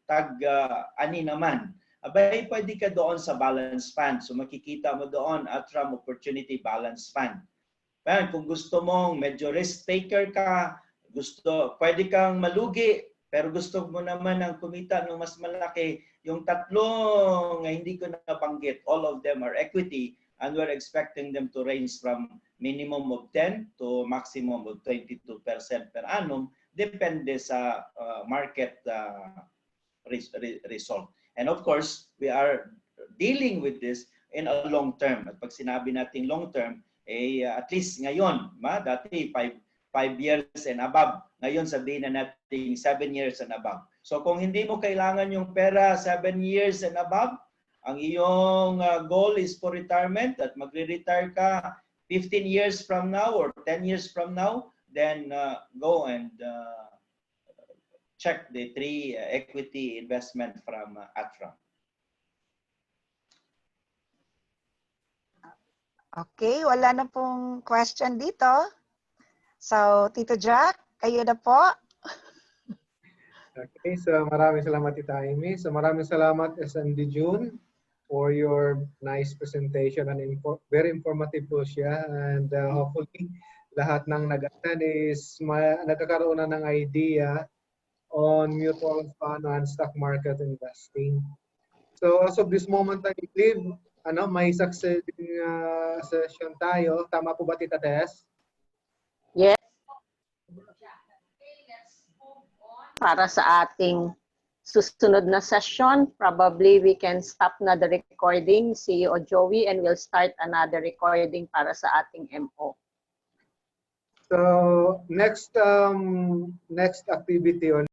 tag-ani naman, abay pwede ka doon sa balance fund. So makikita mo doon Atram Opportunity Balance Fund. Kung gusto mong medyo risk taker ka, pwede kang malugi, pero gusto mo naman ang kumita ng mas malaki, yung tatlong hindi ko nabanggit, all of them are equity and we're expecting them to range from minimum of 10 to maximum of 22% per annum, depende sa market result. And of course, we are dealing with this in a long term. At pag sinabi natin long term, at least ngayon, dati 5 years and above. Ngayon sabihin na natin 7 years and above. So kung hindi mo kailangan yung pera 7 years and above, ang iyong goal is for retirement at magre-retire ka 15 years from now or 10 years from now, then go and check the 3 equity investment from Atram. Okay, wala na pong question dito. So, Tito Jack, kayo na po. Okay, so maraming salamat Tita Amy. So maraming salamat SMD June for your nice presentation and very informative po siya. And hopefully, lahat ng nag-attend is nagkakaroon na ng idea on mutual fund and stock market investing. So as of this moment, I believe, may succeeding session tayo. Tama po ba, Tita Tess? Yes. Para sa ating susunod na session, probably we can stop na the recording, CEO Joey, and we'll start another recording para sa ating MO. So next activity or